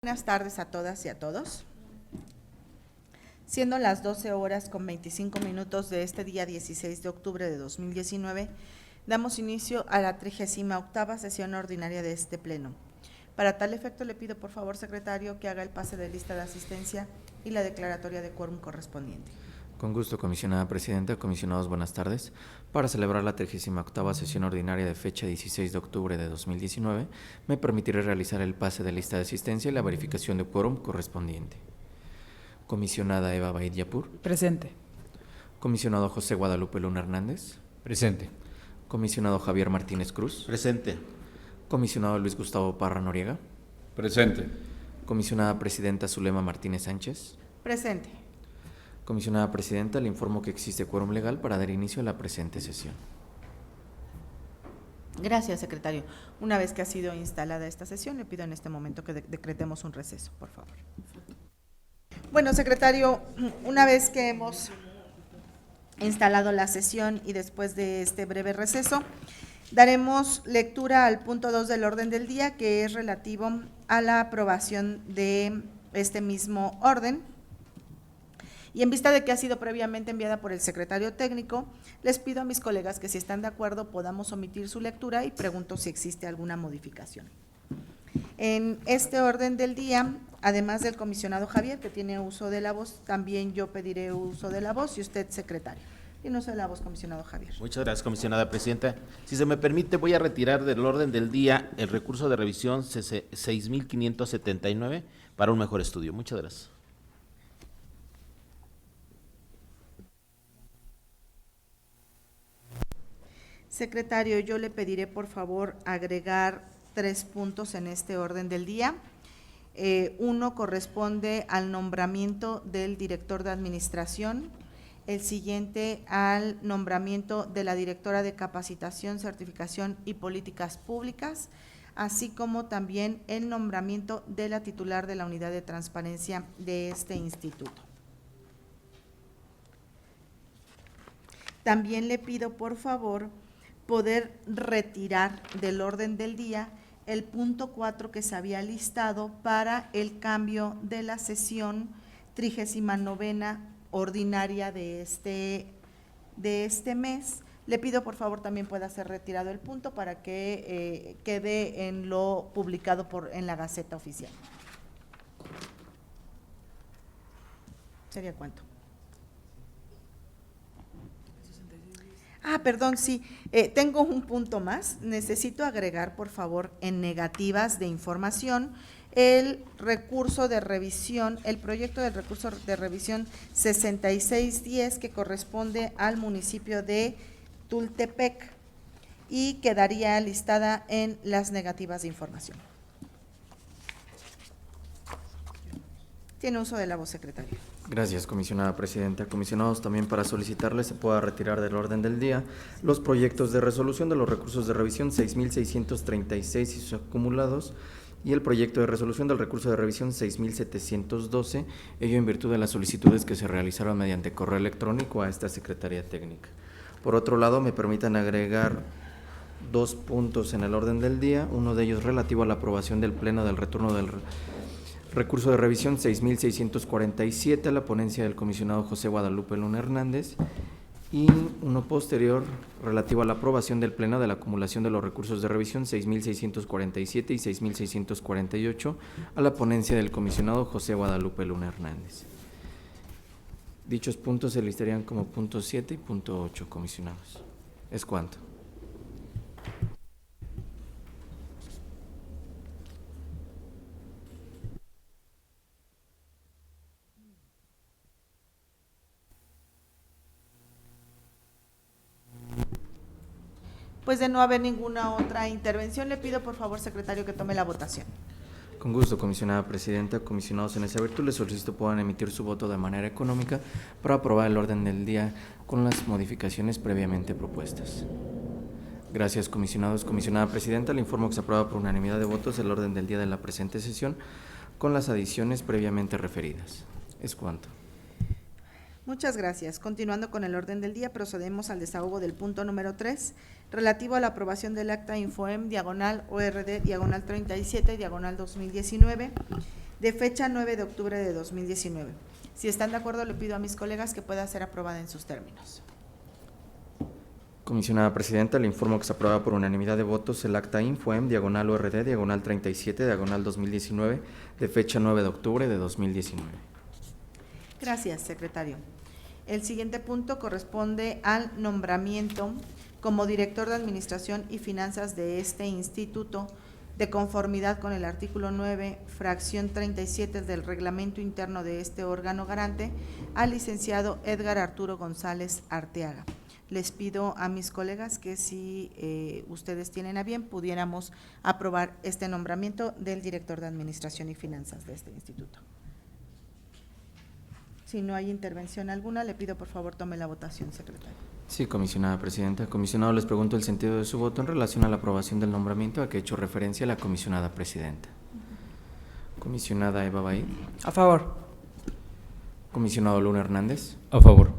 Buenas tardes a todas y a todos. Siendo las 12 horas con 25 minutos de este día 16 de octubre de 2019, damos inicio a la 38ª sesión ordinaria de este pleno. Para tal efecto le pido por favor, secretario, que haga el pase de lista de asistencia y la declaratoria de quórum correspondiente. Con gusto, comisionada presidenta, comisionados, buenas tardes. Para celebrar la 38ª sesión ordinaria de fecha 16 de octubre de 2019, me permitiré realizar el pase de lista de asistencia y la verificación de quórum correspondiente. Comisionada Eva Baidyapur. Presente. Comisionado José Guadalupe Luna Hernández. Presente. Comisionado Javier Martínez Cruz. Presente. Comisionado Luis Gustavo Parra Noriega. Presente. Comisionada presidenta Zulema Martínez Sánchez. Presente. Comisionada presidenta, le informo que existe quórum legal para dar inicio a la presente sesión. Gracias, secretario. Una vez que ha sido instalada esta sesión, le pido en este momento que decretemos un receso, por favor. Bueno, secretario, una vez que hemos instalado la sesión y después de este breve receso, daremos lectura al punto 2 del orden del día, que es relativo a la aprobación de este mismo orden. Y en vista de que ha sido previamente enviada por el secretario técnico, les pido a mis colegas que si están de acuerdo podamos omitir su lectura y pregunto si existe alguna modificación. En este orden del día, además del comisionado Javier, que tiene uso de la voz, también yo pediré uso de la voz y usted, secretario. Tiene uso de la voz, comisionado Javier. Muchas gracias, comisionada presidenta. Si se me permite, voy a retirar del orden del día el recurso de revisión 6579 para un mejor estudio. Muchas gracias. Secretario, yo le pediré por favor agregar 3 puntos en este orden del día. Uno corresponde al nombramiento del director de administración, el siguiente al nombramiento de la directora de capacitación, certificación y políticas públicas, así como también el nombramiento de la titular de la unidad de transparencia de este instituto. También le pido por favor poder retirar del orden del día el punto 4 que se había listado para el cambio de la sesión 39ª ordinaria de este mes. Le pido por favor también pueda ser retirado el punto para que quede en lo publicado en la Gaceta Oficial. ¿Sería cuánto? Perdón, sí, tengo un punto más. Necesito agregar, por favor, en negativas de información, el recurso de revisión, el proyecto del recurso de revisión 6610, que corresponde al municipio de Tultepec y quedaría listada en las negativas de información. Tiene uso de la voz, secretario. Gracias, comisionada presidenta. Comisionados, también para solicitarles se pueda retirar del orden del día los proyectos de resolución de los recursos de revisión 6636 y sus acumulados y el proyecto de resolución del recurso de revisión 6712, ello en virtud de las solicitudes que se realizaron mediante correo electrónico a esta Secretaría Técnica. Por otro lado, me permitan agregar 2 puntos en el orden del día, uno de ellos relativo a la aprobación del Pleno del retorno del recurso de revisión 6647 a la ponencia del comisionado José Guadalupe Luna Hernández y uno posterior relativo a la aprobación del Pleno de la acumulación de los recursos de revisión 6647 y 6648 a la ponencia del comisionado José Guadalupe Luna Hernández. Dichos puntos se listarían como punto 7 y punto 8, comisionados. ¿Es cuánto? Pues de no haber ninguna otra intervención, le pido por favor, secretario, que tome la votación. Con gusto, comisionada presidenta. Comisionados, en esa virtud les solicito puedan emitir su voto de manera económica para aprobar el orden del día con las modificaciones previamente propuestas. Gracias, comisionados. Comisionada presidenta, le informo que se aprueba por unanimidad de votos el orden del día de la presente sesión con las adiciones previamente referidas. ¿Es cuánto? Muchas gracias. Continuando con el orden del día, procedemos al desahogo del punto número 3, relativo a la aprobación del acta Infoem, /ORD, /37, /2019, de fecha 9 de octubre de 2019. Si están de acuerdo, le pido a mis colegas que pueda ser aprobada en sus términos. Comisionada Presidenta, le informo que se aprueba por unanimidad de votos el acta INFOEM, diagonal ORD, diagonal 37, diagonal 2019, de fecha 9 de octubre de 2019. Gracias, secretario. El siguiente punto corresponde al nombramiento como director de Administración y Finanzas de este instituto, de conformidad con el artículo 9, fracción 37 del reglamento interno de este órgano garante, al licenciado Edgar Arturo González Arteaga. Les pido a mis colegas que si ustedes tienen a bien, pudiéramos aprobar este nombramiento del director de Administración y Finanzas de este instituto. Si no hay intervención alguna, le pido por favor tome la votación, secretario. Sí, comisionada Presidenta. Comisionado, les pregunto el sentido de su voto en relación a la aprobación del nombramiento a que he hecho referencia la comisionada Presidenta. Comisionada Eva Baid. A favor. Comisionado Luna Hernández. A favor.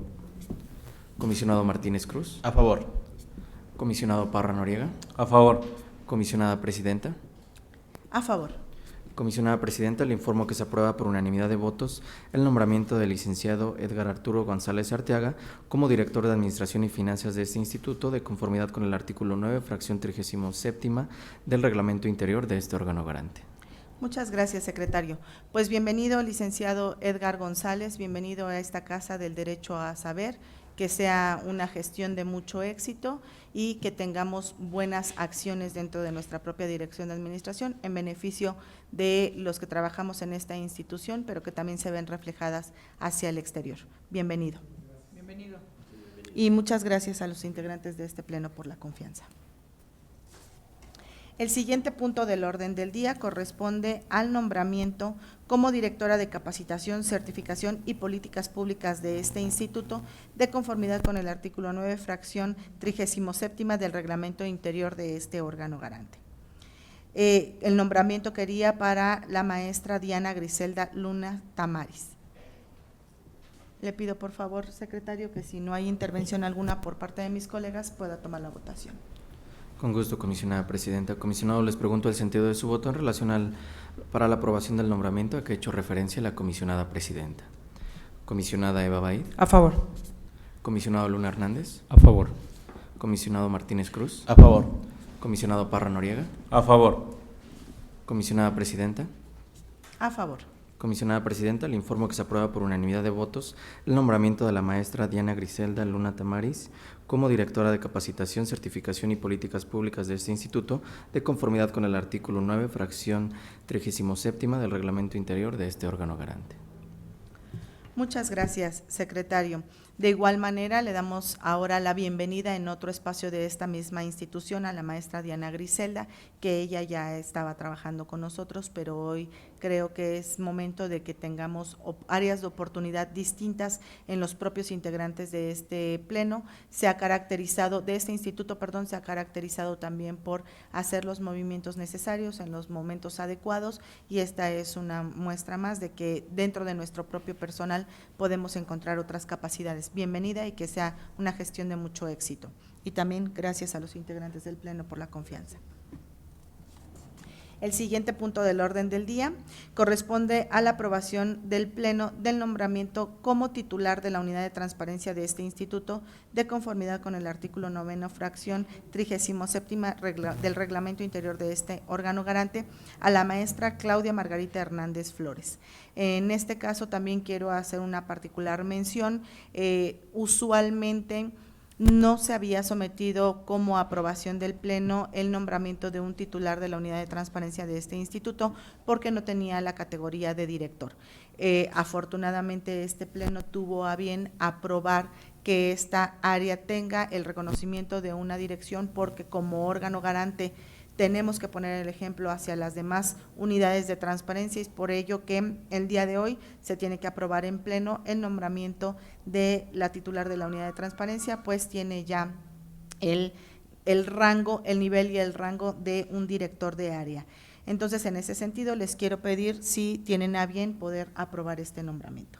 Comisionado Martínez Cruz. A favor. Comisionado Parra Noriega. A favor. Comisionada Presidenta. A favor. Comisionada Presidenta, le informo que se aprueba por unanimidad de votos el nombramiento del licenciado Edgar Arturo González Arteaga como director de Administración y Finanzas de este instituto, de conformidad con el artículo 9, fracción 37 del reglamento interior de este órgano garante. Muchas gracias, secretario. Pues bienvenido, licenciado Edgar González, bienvenido a esta Casa del Derecho a Saber, que sea una gestión de mucho éxito y que tengamos buenas acciones dentro de nuestra propia dirección de administración en beneficio de los que trabajamos en esta institución, pero que también se ven reflejadas hacia el exterior. Bienvenido. Bienvenido. Y muchas gracias a los integrantes de este pleno por la confianza. El siguiente punto del orden del día corresponde al nombramiento como directora de Capacitación, Certificación y Políticas Públicas de este instituto, de conformidad con el artículo 9, fracción 37 del reglamento interior de este órgano garante. El nombramiento quería para la maestra Diana Griselda Luna Tamaris. Le pido por favor, secretario, que si no hay intervención alguna por parte de mis colegas, pueda tomar la votación. Con gusto, comisionada Presidenta. Comisionado, les pregunto el sentido de su voto en relación para la aprobación del nombramiento a que he hecho referencia la comisionada Presidenta. Comisionada Eva Baid. A favor. Comisionado Luna Hernández. A favor. Comisionado Martínez Cruz. A favor. Comisionado Parra Noriega. A favor. Comisionada Presidenta. A favor. Comisionada Presidenta, le informo que se aprueba por unanimidad de votos el nombramiento de la maestra Diana Griselda Luna Tamaris como directora de Capacitación, Certificación y Políticas Públicas de este instituto, de conformidad con el artículo 9, fracción 37 del reglamento interior de este órgano garante. Muchas gracias, secretario. De igual manera, le damos ahora la bienvenida en otro espacio de esta misma institución a la maestra Diana Griselda, que ella ya estaba trabajando con nosotros, pero hoy creo que es momento de que tengamos áreas de oportunidad distintas en los propios integrantes de este pleno. Se ha caracterizado, de este instituto, perdón, se ha caracterizado también por hacer los movimientos necesarios en los momentos adecuados, y esta es una muestra más de que dentro de nuestro propio personal podemos encontrar otras capacidades. Bienvenida y que sea una gestión de mucho éxito. Y también gracias a los integrantes del Pleno por la confianza. El siguiente punto del orden del día corresponde a la aprobación del Pleno del nombramiento como titular de la Unidad de Transparencia de este instituto, de conformidad con el artículo 9, fracción 37 del reglamento interior de este órgano garante, a la maestra Claudia Margarita Hernández Flores. En este caso también quiero hacer una particular mención. Usualmente no se había sometido como aprobación del Pleno el nombramiento de un titular de la Unidad de Transparencia de este instituto porque no tenía la categoría de director. Afortunadamente este Pleno tuvo a bien aprobar que esta área tenga el reconocimiento de una dirección, porque como órgano garante tenemos que poner el ejemplo hacia las demás unidades de transparencia, y es por ello que el día de hoy se tiene que aprobar en pleno el nombramiento de la titular de la unidad de transparencia, pues tiene ya el rango, el nivel y el rango de un director de área. Entonces, en ese sentido, les quiero pedir si tienen a bien poder aprobar este nombramiento.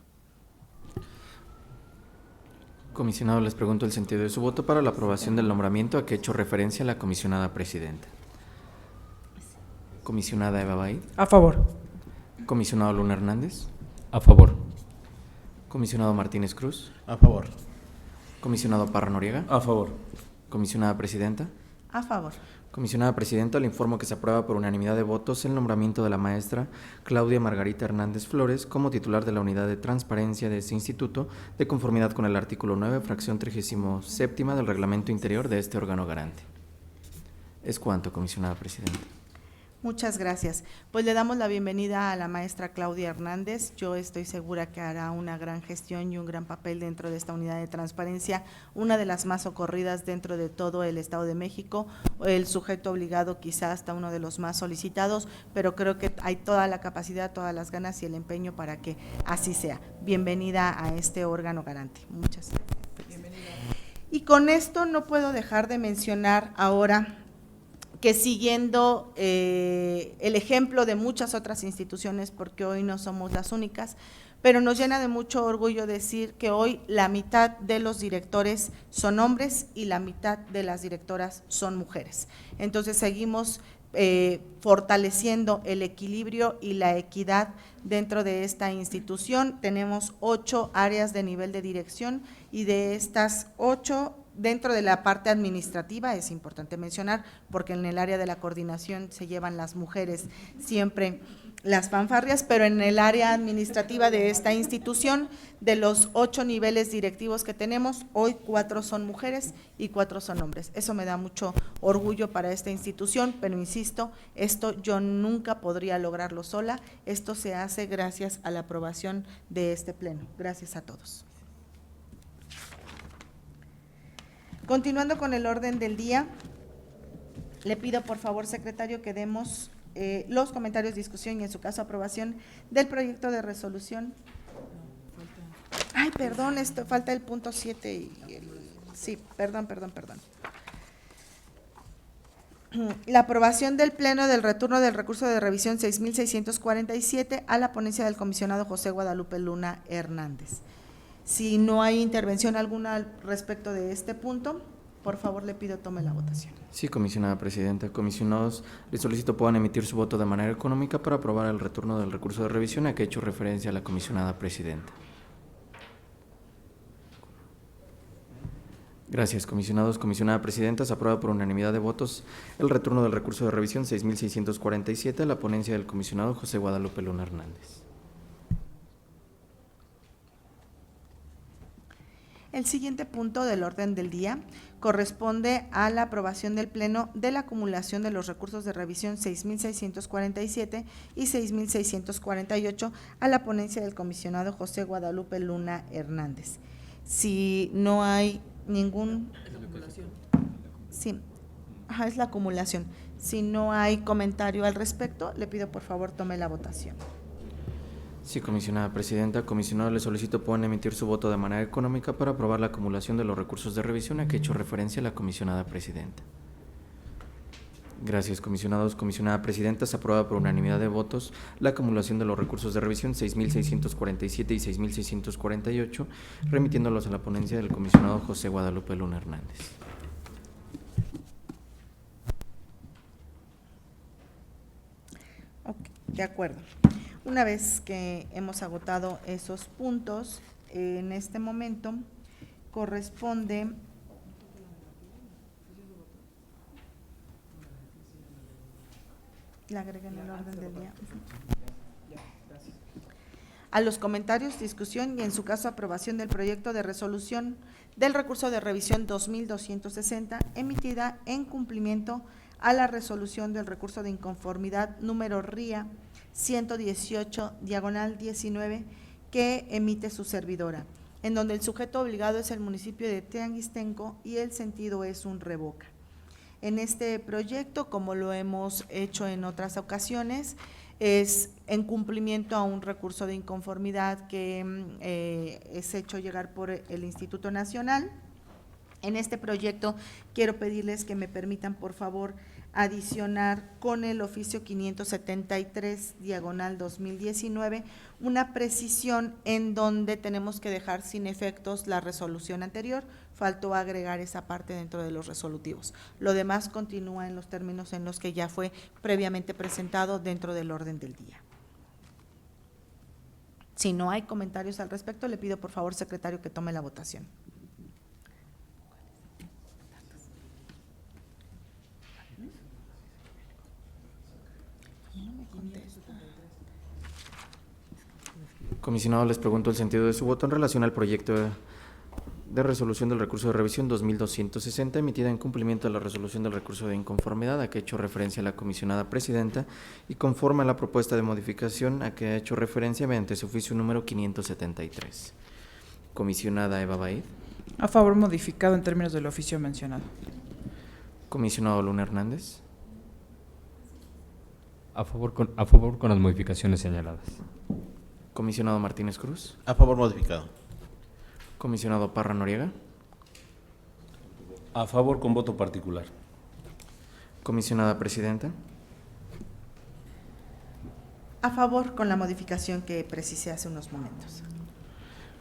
Comisionado, les pregunto el sentido de su voto para la aprobación del nombramiento a que he hecho referencia la comisionada Presidenta. Comisionada Eva Baid. A favor. Comisionado Luna Hernández. A favor. Comisionado Martínez Cruz. A favor. Comisionado Parra Noriega. A favor. Comisionada Presidenta. A favor. Comisionada Presidenta, le informo que se aprueba por unanimidad de votos el nombramiento de la maestra Claudia Margarita Hernández Flores como titular de la unidad de transparencia de este instituto, de conformidad con el artículo 9, fracción 37 del reglamento interior de este órgano garante. Es cuanto, comisionada Presidenta. Muchas gracias. Pues le damos la bienvenida a la maestra Claudia Hernández. Yo estoy segura que hará una gran gestión y un gran papel dentro de esta unidad de transparencia, una de las más socorridas dentro de todo el Estado de México, el sujeto obligado quizá hasta uno de los más solicitados, pero creo que hay toda la capacidad, todas las ganas y el empeño para que así sea. Bienvenida a este órgano garante. Muchas gracias. Y con esto no puedo dejar de mencionar ahora que siguiendo el ejemplo de muchas otras instituciones, porque hoy no somos las únicas, pero nos llena de mucho orgullo decir que hoy la mitad de los directores son hombres y la mitad de las directoras son mujeres. Entonces seguimos fortaleciendo el equilibrio y la equidad dentro de esta institución. Tenemos 8 áreas de nivel de dirección y de estas 8, dentro de la parte administrativa, es importante mencionar, porque en el área de la coordinación se llevan las mujeres siempre las fanfarrias, pero en el área administrativa de esta institución, de los 8 niveles directivos que tenemos, hoy 4 son mujeres y 4 son hombres. Eso me da mucho orgullo para esta institución, pero insisto, esto yo nunca podría lograrlo sola, esto se hace gracias a la aprobación de este pleno. Gracias a todos. Continuando con el orden del día, le pido por favor, secretario, que demos los comentarios, discusión y en su caso aprobación del proyecto de resolución. Ay, perdón, falta el punto 7 y sí, perdón. La aprobación del Pleno del retorno del recurso de revisión 6647 a la ponencia del comisionado José Guadalupe Luna Hernández. Si no hay intervención alguna al respecto de este punto, por favor le pido tome la votación. Sí, comisionada Presidenta. Comisionados, les solicito puedan emitir su voto de manera económica para aprobar el retorno del recurso de revisión a que he hecho referencia a la comisionada Presidenta. Gracias, comisionados. Comisionada Presidenta, se aprueba por unanimidad de votos el retorno del recurso de revisión 6647 a la ponencia del comisionado José Guadalupe Luna Hernández. El siguiente punto del orden del día corresponde a la aprobación del Pleno de la acumulación de los recursos de revisión 6647 y 6648 a la ponencia del comisionado José Guadalupe Luna Hernández. Si no hay ningún… Sí, es la acumulación. Si no hay comentario al respecto, le pido por favor tome la votación. Sí, comisionada Presidenta. Comisionado, le solicito puedan emitir su voto de manera económica para aprobar la acumulación de los recursos de revisión a que he hecho referencia a la comisionada Presidenta. Gracias, comisionados. Comisionada Presidenta, se aprueba por unanimidad de votos la acumulación de los recursos de revisión 6647 y 6648, remitiéndolos a la ponencia del comisionado José Guadalupe Luna Hernández. Ok, de acuerdo. Una vez que hemos agotado esos puntos, en este momento corresponde la agrega en el orden del día. A los comentarios, discusión y en su caso aprobación del proyecto de resolución del recurso de revisión 2260 emitida en cumplimiento a la resolución del recurso de inconformidad número RIA 118/19 que emite su servidora, en donde el sujeto obligado es el municipio de Teanguistenco y el sentido es un revoca. En este proyecto, como lo hemos hecho en otras ocasiones, es en cumplimiento a un recurso de inconformidad que es hecho llegar por el Instituto Nacional. En este proyecto quiero pedirles que me permitan, por favor, adicionar con el oficio 573/2019 una precisión en donde tenemos que dejar sin efectos la resolución anterior. Faltó agregar esa parte dentro de los resolutivos. Lo demás continúa en los términos en los que ya fue previamente presentado dentro del orden del día. Si no hay comentarios al respecto, le pido por favor, secretario, que tome la votación. Comisionado, les pregunto el sentido de su voto en relación al proyecto de resolución del recurso de revisión 2260, emitida en cumplimiento de la resolución del recurso de inconformidad a que ha hecho referencia la comisionada presidenta y conforme a la propuesta de modificación a que ha hecho referencia mediante su oficio número 573. Comisionada Eva Baid. A favor, modificado en términos del oficio mencionado. Comisionado Luna Hernández. A favor con las modificaciones señaladas. Comisionado Martínez Cruz. A favor modificado. Comisionado Parra Noriega. A favor con voto particular. Comisionada presidenta. A favor con la modificación que precisé hace unos momentos.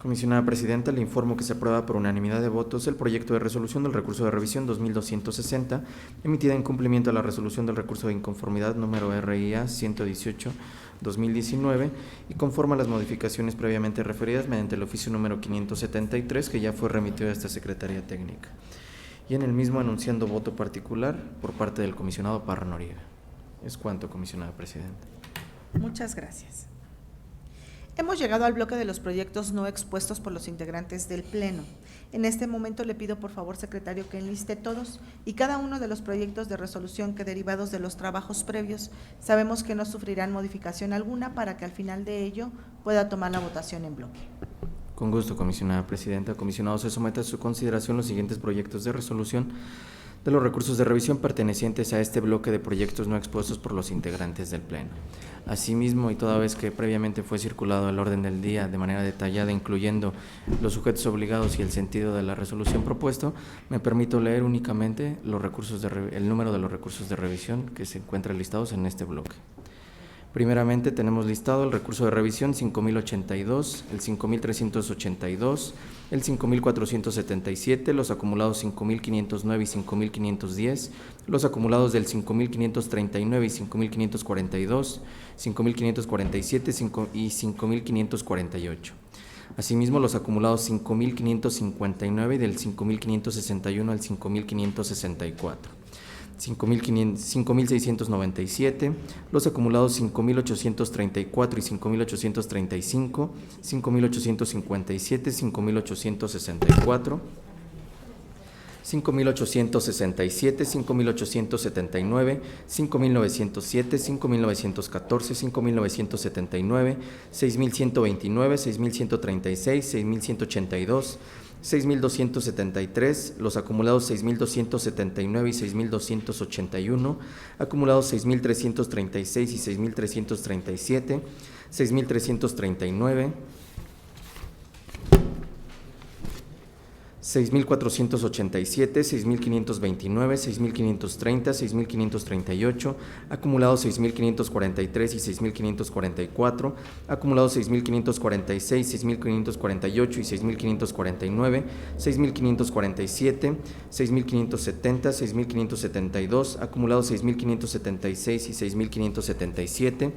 Comisionada presidenta, le informo que se aprueba por unanimidad de votos el proyecto de resolución del recurso de revisión 2260, emitida en cumplimiento a la resolución del recurso de inconformidad número RIA 118-2019 y conforme a las modificaciones previamente referidas mediante el oficio número 573, que ya fue remitido a esta Secretaría Técnica. Y en el mismo anunciando voto particular por parte del comisionado Parra Noriega. Es cuanto, comisionada presidenta. Muchas gracias. Hemos llegado al bloque de los proyectos no expuestos por los integrantes del Pleno. En este momento le pido por favor, secretario, que enliste todos y cada uno de los proyectos de resolución que, derivados de los trabajos previos, sabemos que no sufrirán modificación alguna para que al final de ello pueda tomar la votación en bloque. Con gusto, comisionada presidenta. Comisionado, se somete a su consideración los siguientes proyectos de resolución de los recursos de revisión pertenecientes a este bloque de proyectos no expuestos por los integrantes del Pleno. Asimismo, y toda vez que previamente fue circulado el orden del día de manera detallada, incluyendo los sujetos obligados y el sentido de la resolución propuesto, me permito leer únicamente el número de los recursos de revisión que se encuentran listados en este bloque. Primeramente tenemos listado el recurso de revisión 5082, el 5382, el 5477, los acumulados 5509 y 5510, los acumulados del 5539 y 5542, 5547 y 5548. Asimismo, los acumulados 5559 y del 5561 al 5564. 5.697, los acumulados 5.834 y 5.835, 5.857, 5.864, 5.867, 5.879, 5.907, 5.914, 5.979, 6.129, 6.136, 6.182, 6.273, los acumulados 6.279 y 6.281, acumulados 6.336 y 6.337, 6.339, 6.487, 6.529, 6.530, 6.538, acumulados 6.543 y 6.544, acumulados 6.546, 6.548 y 6.549, 6.547, 6.570, 6.572, acumulados 6.576 y 6.577,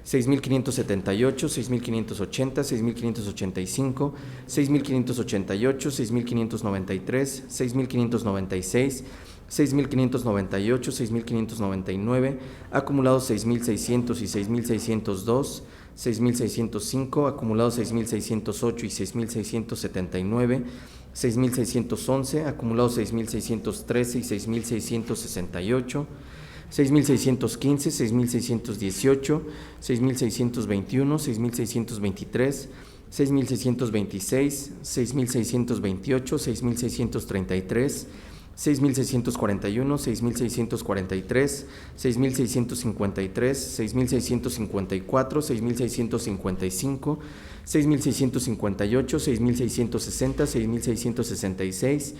6.578, 6.580, 6.585, 6.588, 6.593, 6.596, 6.598, 6.599, acumulados 6.600 y 6.602, 6.605, acumulados 6.608 y 6.679, 6.611, acumulados 6.613 y 6.668, 6.615, 6.618, 6.621, 6.623, 6.626, 6.628, 6.633, 6.641, 6.643, 6.653, 6.654, 6.655, 6.658, 6.660, 6.666,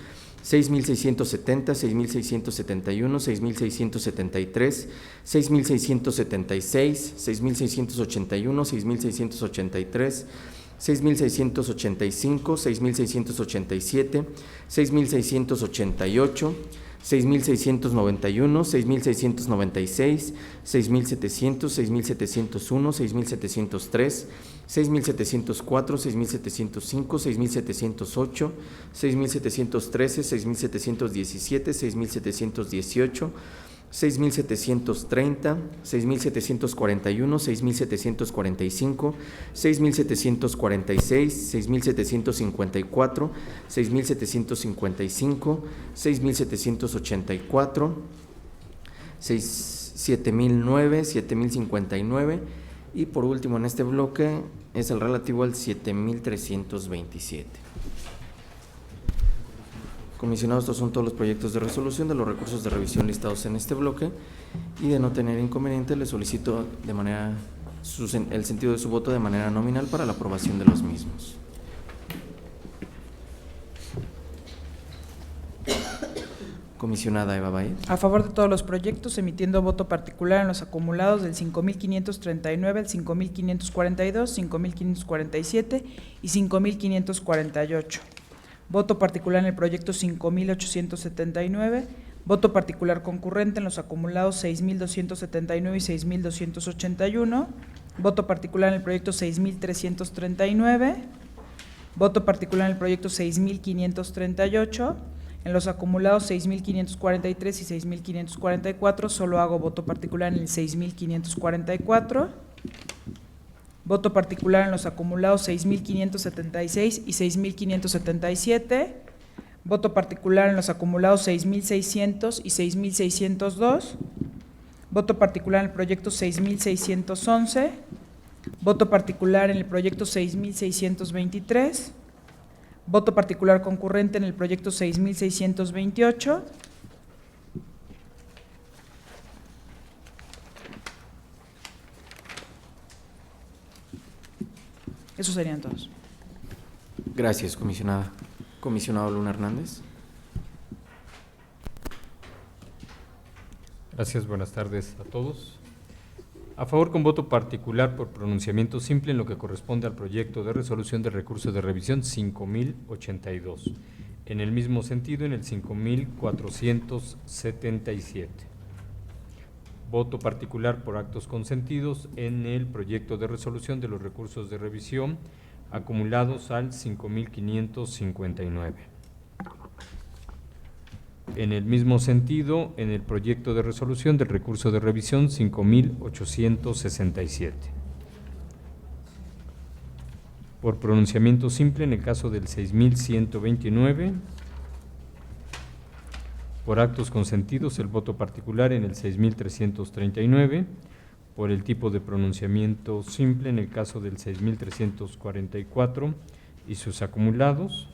6.670, 6.671, 6.673, 6.676, 6.681, 6.683, 6.685, 6.687, 6.688, 6,691, 6,696, 6,700, 6,701, 6,703, 6,704, 6,705, 6,708, 6,713, 6,717, 6,718, 6,730, 6,741, 6,745, 6,746, 6,754, 6,755, 6,784, 7,009, 7,059 y por último en este bloque es el relativo al 7,327. Comisionados, estos son todos los proyectos de resolución de los recursos de revisión listados en este bloque y de no tener inconveniente le solicito de manera el sentido de su voto de manera nominal para la aprobación de los mismos. Comisionada Eva Baez. A favor de todos los proyectos, emitiendo voto particular en los acumulados del 5,539 al 5,542, 5,547 y 5,548. Voto particular en el proyecto 5,879. Voto particular concurrente en los acumulados 6,279 y 6,281. Voto particular en el proyecto 6,339. Voto particular en el proyecto 6,538. En los acumulados 6,543 y 6,544, solo hago voto particular en el 6,544. Voto particular en los acumulados 6,576 y 6,577. Voto particular en los acumulados 6,600 y 6,602. Voto particular en el proyecto 6,611. Voto particular en el proyecto 6,623. Voto particular concurrente en el proyecto 6,628. Esos serían todos. Gracias, comisionada. Comisionado Luna Hernández. Gracias, buenas tardes a todos. A favor con voto particular por pronunciamiento simple en lo que corresponde al proyecto de resolución de recursos de revisión 5,082. En el mismo sentido, en el 5,477. Voto particular por actos consentidos en el proyecto de resolución de los recursos de revisión acumulados al 5,559. En el mismo sentido, en el proyecto de resolución del recurso de revisión 5,867. Por pronunciamiento simple en el caso del 6,129. Por actos consentidos, el voto particular en el 6,339, por el tipo de pronunciamiento simple en el caso del 6,344 y sus acumulados.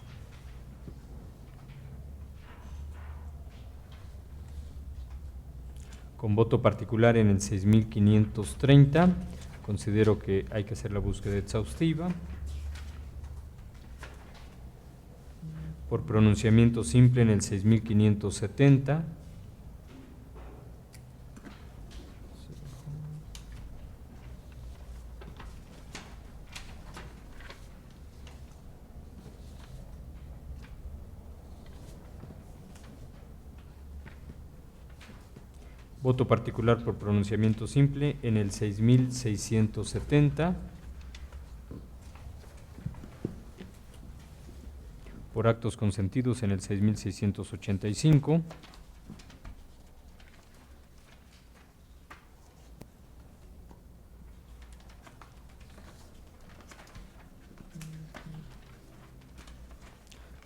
Con voto particular en el 6,530, considero que hay que hacer la búsqueda exhaustiva. Por pronunciamiento simple en el 6,570. Voto particular por pronunciamiento simple en el 6,670. Por actos consentidos en el 6,685.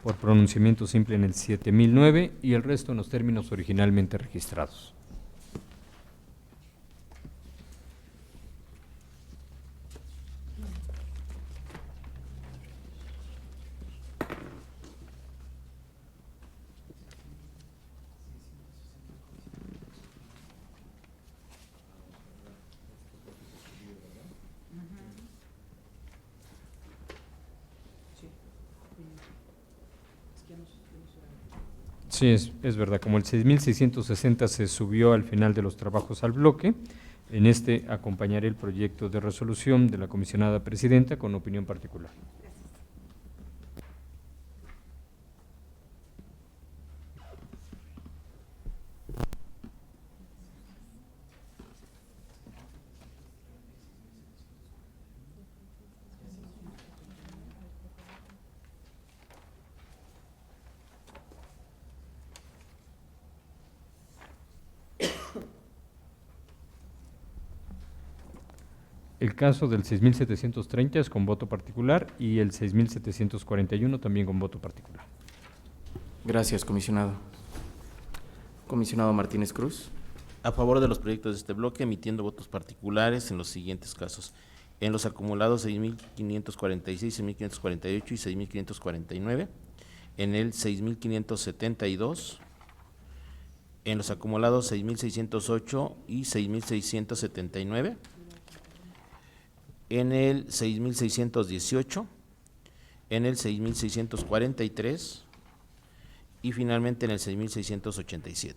Por pronunciamiento simple en el 7,009 y el resto en los términos originalmente registrados. Sí, es verdad, como el 6,660 se subió al final de los trabajos al bloque, en este acompañaré el proyecto de resolución de la comisionada presidenta con opinión particular. El caso del 6.730 es con voto particular y el 6.741 también con voto particular. Gracias, comisionado. Comisionado Martínez Cruz. A favor de los proyectos de este bloque, emitiendo votos particulares en los siguientes casos. En los acumulados 6.546, 6.548 y 6.549. En el 6.572. En los acumulados 6.608 y 6.679. En el 6.618. En el 6.643. Y finalmente en el 6.687.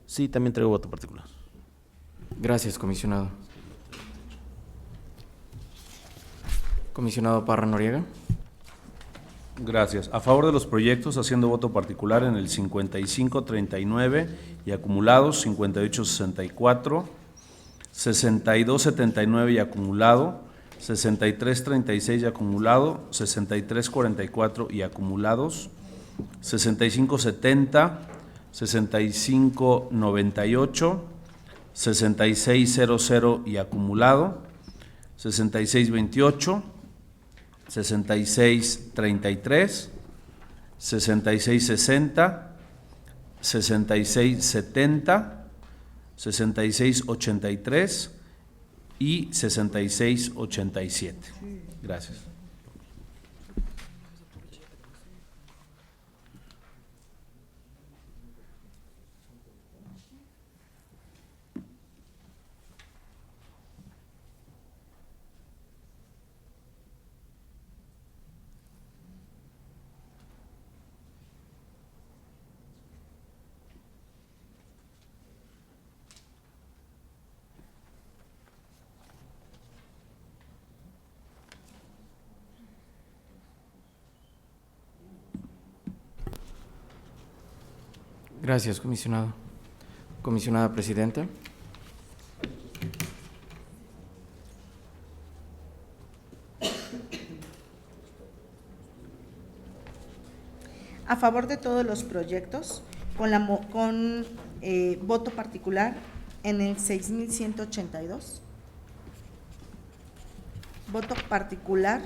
Sí, también traigo voto particular. Gracias, comisionado. Comisionado Parra Noriega. Gracias. A favor de los proyectos, haciendo voto particular en el 5539 y acumulados 5864, 6279 y acumulado, 6336 y acumulado, 6344 y acumulados, 6570, 6598, 6600 y acumulado, 6628, 6633, 6660, 6670, 6683 y 6687. Gracias. Gracias, comisionado. Comisionada presidenta. A favor de todos los proyectos, con voto particular en el 6.182. Voto particular.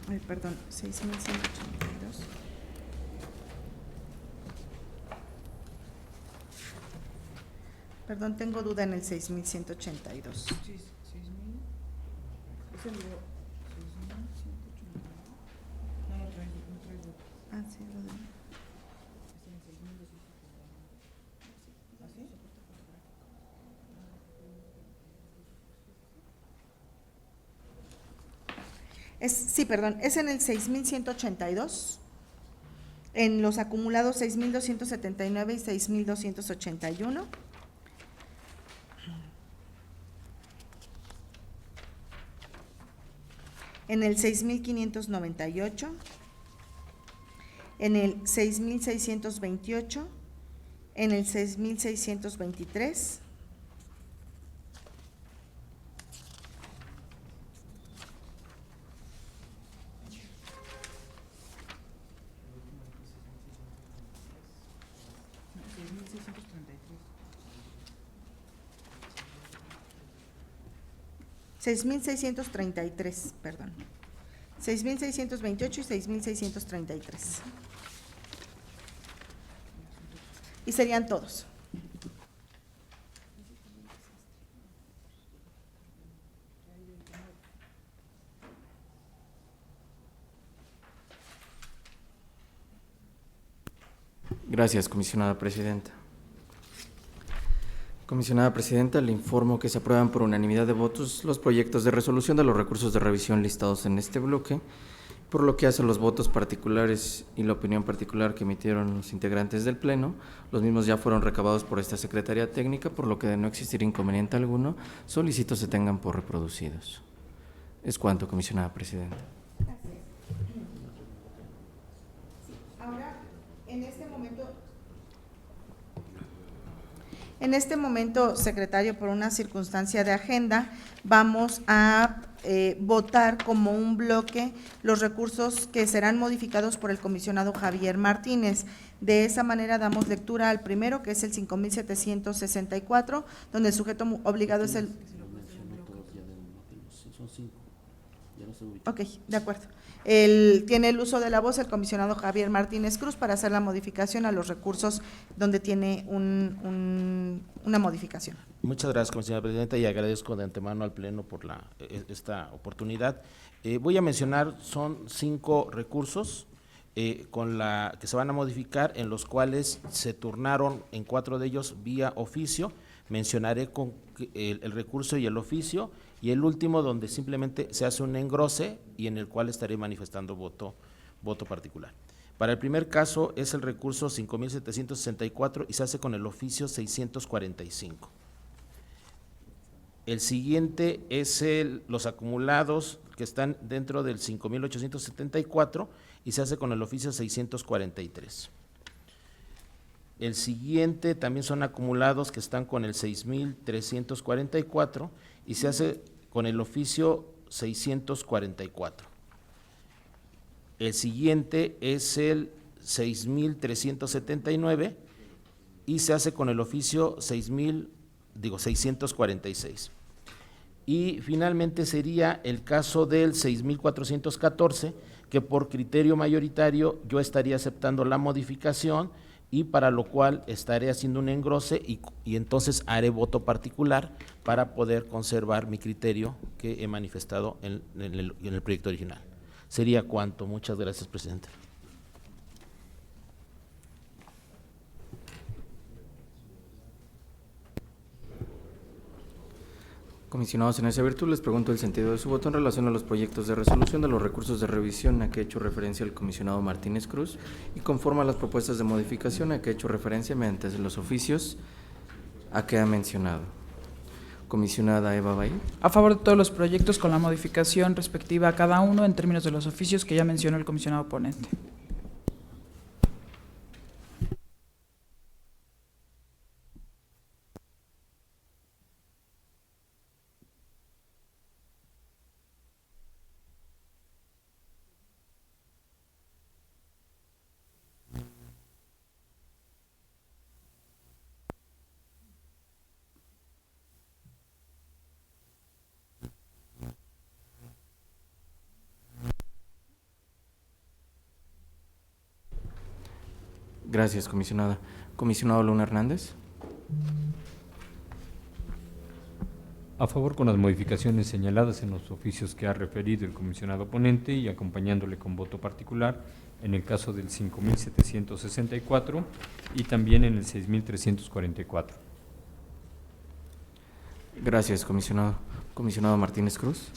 Ay, perdón, 6.182. Perdón, tengo duda en el 6.182. Ah, sí, lo de... Sí, perdón, es en el 6.182, en los acumulados 6.279 y 6.281. En el 6.598, en el 6.628, en el 6.623, $6.633, perdón, 6.628 y 6.633. Y serían todos. Gracias, comisionada presidenta. Comisionada presidenta, le informo que se aprueban por unanimidad de votos los proyectos de resolución de los recursos de revisión listados en este bloque Por lo que hace los votos particulares y la opinión particular que emitieron los integrantes del Pleno, los mismos ya fueron recabados por esta Secretaría Técnica, por lo que de no existir inconveniente alguno, solicito se tengan por reproducidos. Es cuanto, comisionada presidenta. Ahora, en este momento, secretario, por una circunstancia de agenda, vamos a votar como un bloque los recursos que serán modificados por el comisionado Javier Martínez. De esa manera damos lectura al primero, que es el 5.764, donde el sujeto obligado es el… Ok, de acuerdo. Tiene el uso de la voz el comisionado Javier Martínez Cruz para hacer la modificación a los recursos donde tiene una modificación. Muchas gracias, comisionada presidenta, y agradezco de antemano al Pleno por esta oportunidad. Voy a mencionar, son 5 recursos que se van a modificar, en los cuales se turnaron en 4 de ellos vía oficio. Mencionaré con el recurso y el oficio, y el último donde simplemente se hace un engrose y en el cual estaré manifestando voto particular. Para el primer caso es el recurso 5.764 y se hace con el oficio 645. El siguiente es los acumulados que están dentro del 5.874 y se hace con el oficio 643. El siguiente también son acumulados que están con el 6.344 y se hace con el oficio 644. El siguiente es el 6.379 y se hace con el oficio 646. Y finalmente sería el caso del 6.414, que por criterio mayoritario yo estaría aceptando la modificación, y para lo cual estaré haciendo un engrose y entonces haré voto particular para poder conservar mi criterio que he manifestado en el proyecto original. Sería cuanto. Muchas gracias, presidente. Comisionados, en esa virtud les pregunto el sentido de su voto en relación a los proyectos de resolución de los recursos de revisión a que ha hecho referencia el comisionado Martínez Cruz y conforme a las propuestas de modificación a que ha hecho referencia mediante los oficios a que ha mencionado. Comisionada Eva Bay. A favor de todos los proyectos con la modificación respectiva a cada uno en términos de los oficios que ya mencionó el comisionado ponente. Gracias, comisionada. Comisionado Luna Hernández. A favor con las modificaciones señaladas en los oficios que ha referido el comisionado ponente y acompañándole con voto particular en el caso del 5.764 y también en el 6.344. Gracias, comisionado. Comisionado Martínez Cruz.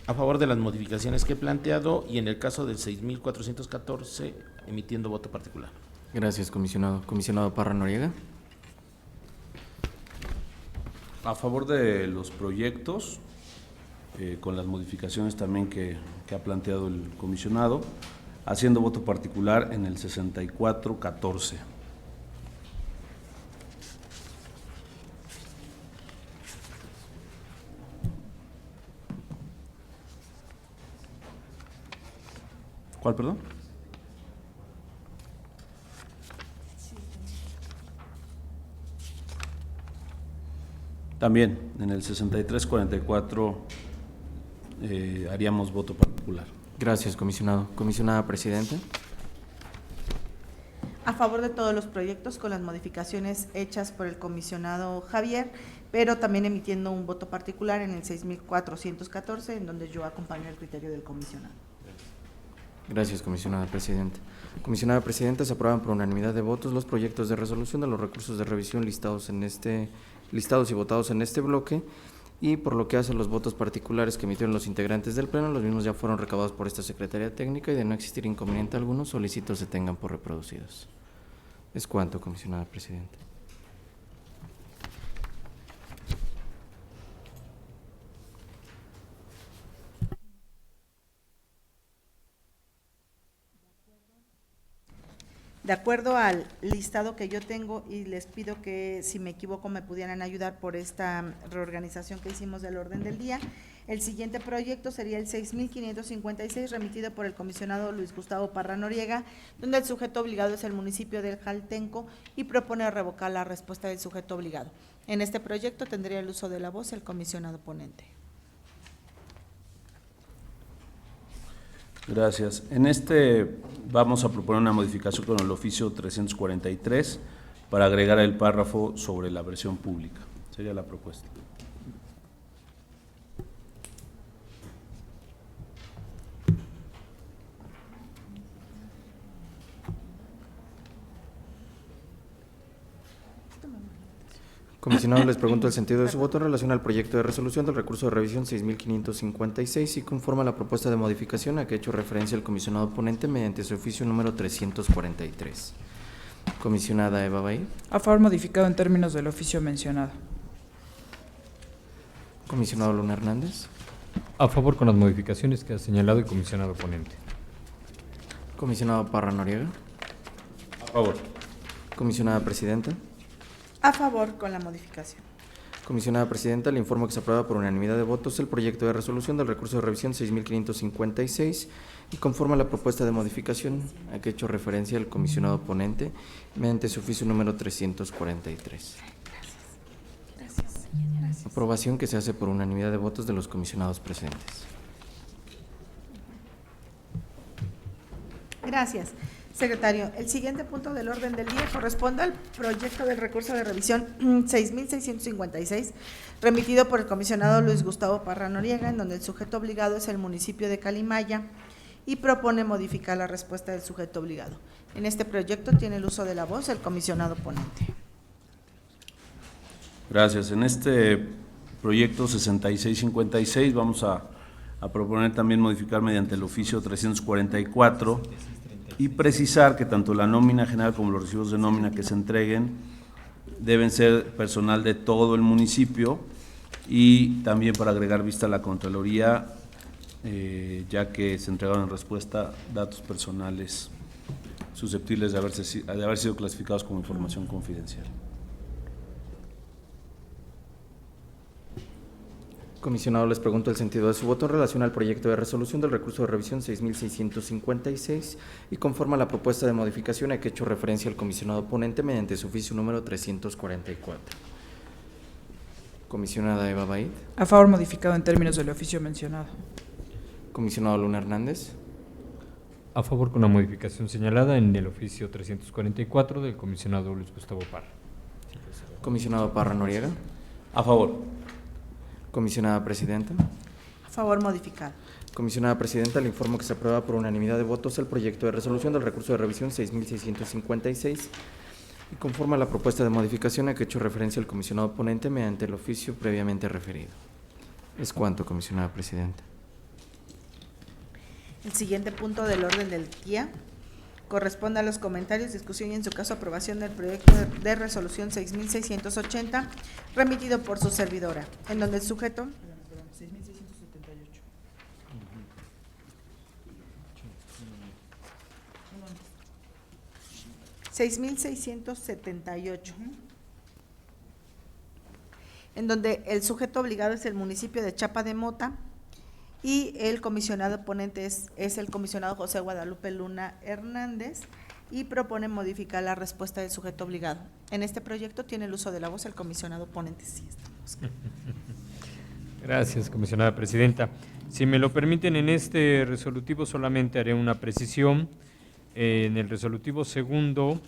A favor de las modificaciones que he planteado y en el caso del 6.414 emitiendo voto particular. Gracias, comisionado. Comisionado Parra Noriega. A favor de los proyectos, con las modificaciones también que ha planteado el comisionado, haciendo voto particular en el 6414. ¿Cuál, perdón? También en el 6344 haríamos voto particular. Gracias, comisionado. Comisionada presidenta. A favor de todos los proyectos con las modificaciones hechas por el comisionado Javier, pero también emitiendo un voto particular en el 6.414, en donde yo acompaño el criterio del comisionado. Gracias, comisionada presidenta. Comisionada presidenta, se aprueban por unanimidad de votos los proyectos de resolución de los recursos de revisión listados y votados en este bloque, Y por lo que hace a los votos particulares que emitieron los integrantes del Pleno, los mismos ya fueron recabados por esta Secretaría Técnica y de no existir inconveniente alguno, solicito se tengan por reproducidos. Es cuanto, comisionada presidenta. De acuerdo al listado que yo tengo, y les pido que si me equivoco me pudieran ayudar por esta reorganización que hicimos del orden del día, el siguiente proyecto sería el 6556, remitido por el comisionado Luis Gustavo Parra Noriega, donde el sujeto obligado es el municipio del Jaltenco y propone revocar la respuesta del sujeto obligado. En este proyecto tendría el uso de la voz el comisionado ponente. Gracias. En este vamos a proponer una modificación con el oficio 343 para agregar el párrafo sobre la versión pública. Sería la propuesta. Comisionado, les pregunto el sentido de su voto en relación al proyecto de resolución del recurso de revisión 6556 y conforme a la propuesta de modificación a que ha hecho referencia el comisionado ponente mediante su oficio número 343. Comisionada Eva Baí. A favor modificado en términos del oficio mencionado. Comisionado Luna Hernández. A favor con las modificaciones que ha señalado el comisionado ponente. Comisionado Parra Noriega. A favor. Comisionada Presidenta. A favor con la modificación. Comisionada Presidenta, le informo que se aprueba por unanimidad de votos el proyecto de resolución del recurso de revisión 6556 y conforme a la propuesta de modificación a que ha hecho referencia el comisionado ponente mediante su oficio número 343. Gracias. Aprobación que se hace por unanimidad de votos de los comisionados presentes. Gracias, secretario. El siguiente punto del orden del día corresponde al proyecto del recurso de revisión 6656, remitido por el comisionado Luis Gustavo Parra Noriega, en donde el sujeto obligado es el municipio de Calimaya y propone modificar la respuesta del sujeto obligado. En este proyecto tiene el uso de la voz el comisionado ponente. Gracias. En este proyecto 6656 vamos a proponer también modificar mediante el oficio 344 y precisar que tanto la nómina general como los recibos de nómina que se entreguen deben ser personal de todo el municipio y también para agregar vista a la Contraloría, ya que se entregaron en respuesta datos personales susceptibles de haber sido clasificados como información confidencial. Comisionado, les pregunto el sentido de su voto en relación al proyecto de resolución del recurso de revisión 6656 y conforme a la propuesta de modificación a que ha hecho referencia el comisionado ponente mediante su oficio número 344. Comisionada Eva Baid. A favor modificado en términos del oficio mencionado. Comisionado Luna Hernández. A favor con la modificación señalada en el oficio 344 del comisionado Luis Gustavo Parra. Comisionado Parra Noriega. A favor. Comisionada Presidenta. A favor modificado. Comisionada Presidenta, le informo que se aprueba por unanimidad de votos el proyecto de resolución del recurso de revisión 6656 y conforme a la propuesta de modificación a que ha hecho referencia el comisionado ponente mediante el oficio previamente referido. Es cuanto, comisionada Presidenta. El siguiente punto del orden del día corresponde a los comentarios, discusión y en su caso aprobación del proyecto de resolución 6680 remitido por su servidora, en donde el sujeto 6678. 6678, en donde el sujeto obligado es el municipio de Chapa de Mota y el comisionado ponente es el comisionado José Guadalupe Luna Hernández y propone modificar la respuesta del sujeto obligado. En este proyecto tiene el uso de la voz el comisionado ponente. Sí, estamos. Gracias, comisionada presidenta. Si me lo permiten, en este resolutivo solamente haré una precisión. En el resolutivo segundo,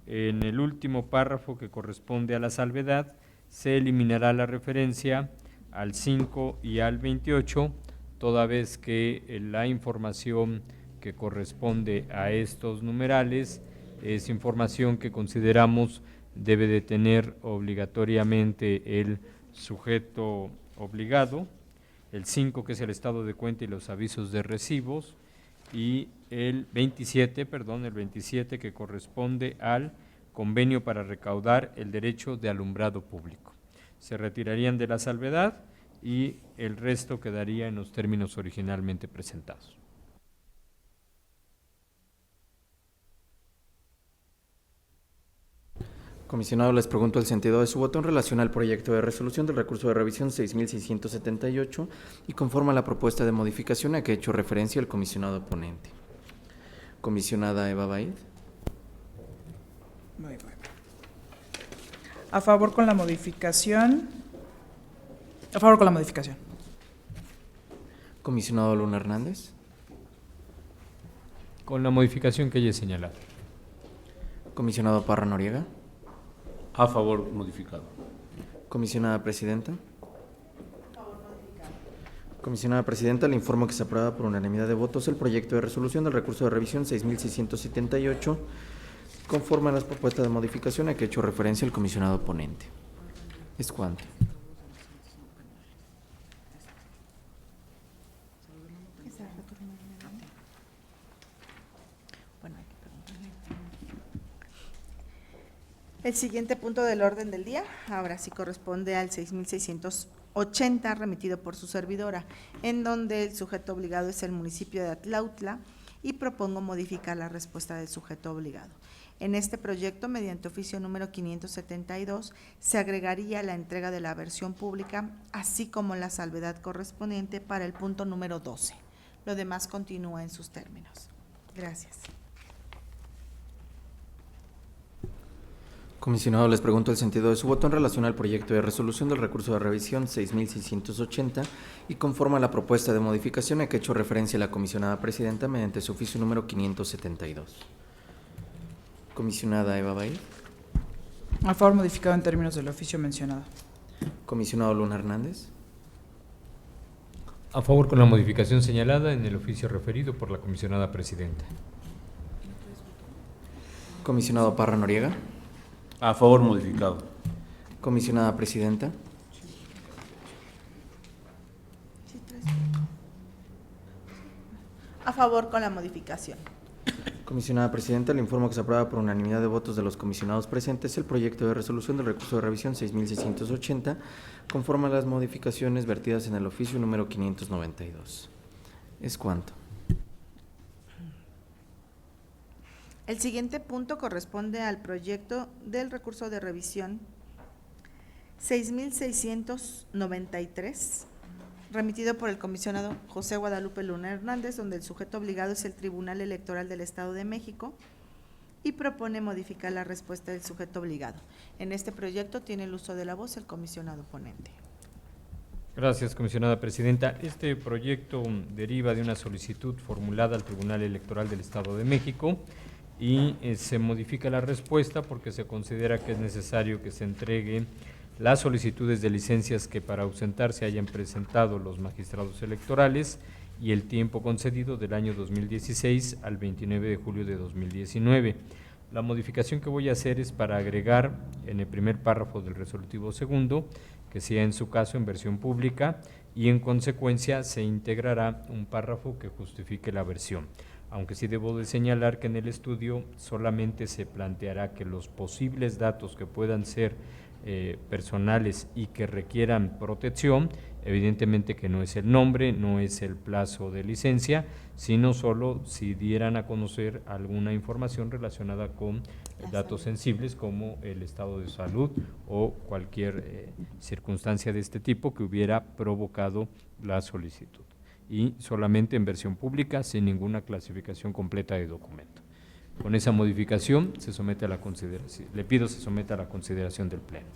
en el último párrafo que corresponde a la salvedad, se eliminará la referencia al 5 y al 28, toda vez que la información que corresponde a estos numerales es información que consideramos debe de tener obligatoriamente el sujeto obligado, el 5, que es el estado de cuenta y los avisos de recibos, y el 27, que corresponde al convenio para recaudar el derecho de alumbrado público. Se retirarían de la salvedad y el resto quedaría en los términos originalmente presentados. Comisionado, les pregunto el sentido de su voto en relación al proyecto de resolución del recurso de revisión 6678 y conforme a la propuesta de modificación a que ha hecho referencia el comisionado ponente. Comisionada Eva Baid. Muy bueno. A favor con la modificación. A favor con la modificación. Comisionado Luna Hernández. Con la modificación que ella señalado. Comisionado Parra Noriega. A favor, modificado. Comisionada Presidenta. Comisionada Presidenta, le informo que se aprueba por unanimidad de votos el proyecto de resolución del recurso de revisión 6678, conforme a las propuestas de modificación a que ha hecho referencia el comisionado ponente. ¿Es cuánto? El siguiente punto del orden del día, ahora sí corresponde al 6680 remitido por su servidora, en donde el sujeto obligado es el municipio de Atlautla y propongo modificar la respuesta del sujeto obligado. En este proyecto, mediante oficio número 572, se agregaría la entrega de la versión pública, así como la salvedad correspondiente para el punto número 12. Lo demás continúa en sus términos. Gracias. Comisionado, les pregunto el sentido de su voto en relación al proyecto de resolución del recurso de revisión 6680 y conforme a la propuesta de modificación a que ha hecho referencia la comisionada presidenta mediante su oficio número 572. Comisionada Eva Baid. A favor modificado en términos del oficio mencionado. Comisionado Luna Hernández. A favor con la modificación señalada en el oficio referido por la comisionada presidenta. Comisionado Parra Noriega. A favor, modificado. Comisionada Presidenta. A favor con la modificación. Comisionada Presidenta, le informo que se aprueba por unanimidad de votos de los comisionados presentes el proyecto de resolución del recurso de revisión 6680, conforme a las modificaciones vertidas en el oficio número 592. ¿Es cuánto? El siguiente punto corresponde al proyecto del recurso de revisión 6693, remitido por el comisionado José Guadalupe Luna Hernández, donde el sujeto obligado es el Tribunal Electoral del Estado de México y propone modificar la respuesta del sujeto obligado. En este proyecto tiene el uso de la voz el comisionado ponente. Gracias, comisionada presidenta. Este proyecto deriva de una solicitud formulada al Tribunal Electoral del Estado de México y se modifica la respuesta porque se considera que es necesario que se entreguen las solicitudes de licencias que para ausentarse hayan presentado los magistrados electorales y el tiempo concedido del año 2016 al 29 de julio de 2019. La modificación que voy a hacer es para agregar en el primer párrafo del resolutivo segundo, que sea en su caso en versión pública, y en consecuencia se integrará un párrafo que justifique la versión. Aunque sí debo de señalar que en el estudio solamente se planteará que los posibles datos que puedan ser personales y que requieran protección, evidentemente que no es el nombre, no es el plazo de licencia, sino solo si dieran a conocer alguna información relacionada con datos sensibles como el estado de salud o cualquier circunstancia de este tipo que hubiera provocado la solicitud. Y solamente en versión pública, sin ninguna clasificación completa de documento. Con esa modificación se somete a la consideración, le pido se someta a la consideración del Pleno.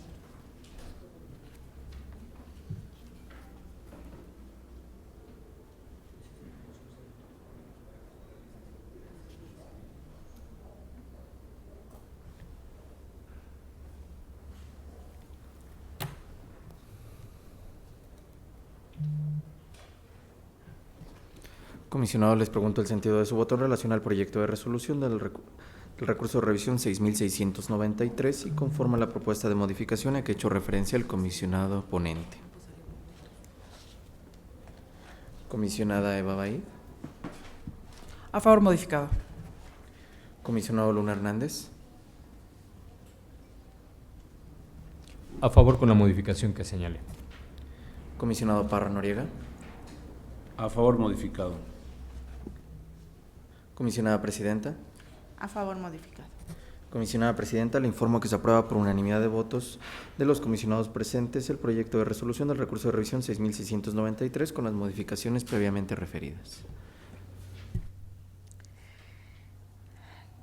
Comisionado, les pregunto el sentido de su voto en relación al proyecto de resolución del recurso de revisión 6693 y conforme a la propuesta de modificación a que ha hecho referencia el comisionado ponente. Comisionada Eva Bahí. A favor modificado. Comisionado Luna Hernández. A favor con la modificación que señalé. Comisionado Parra Noriega. A favor modificado. Comisionada Presidenta. A favor modificado. Comisionada Presidenta, le informo que se aprueba por unanimidad de votos de los comisionados presentes el proyecto de resolución del recurso de revisión 6693 con las modificaciones previamente referidas.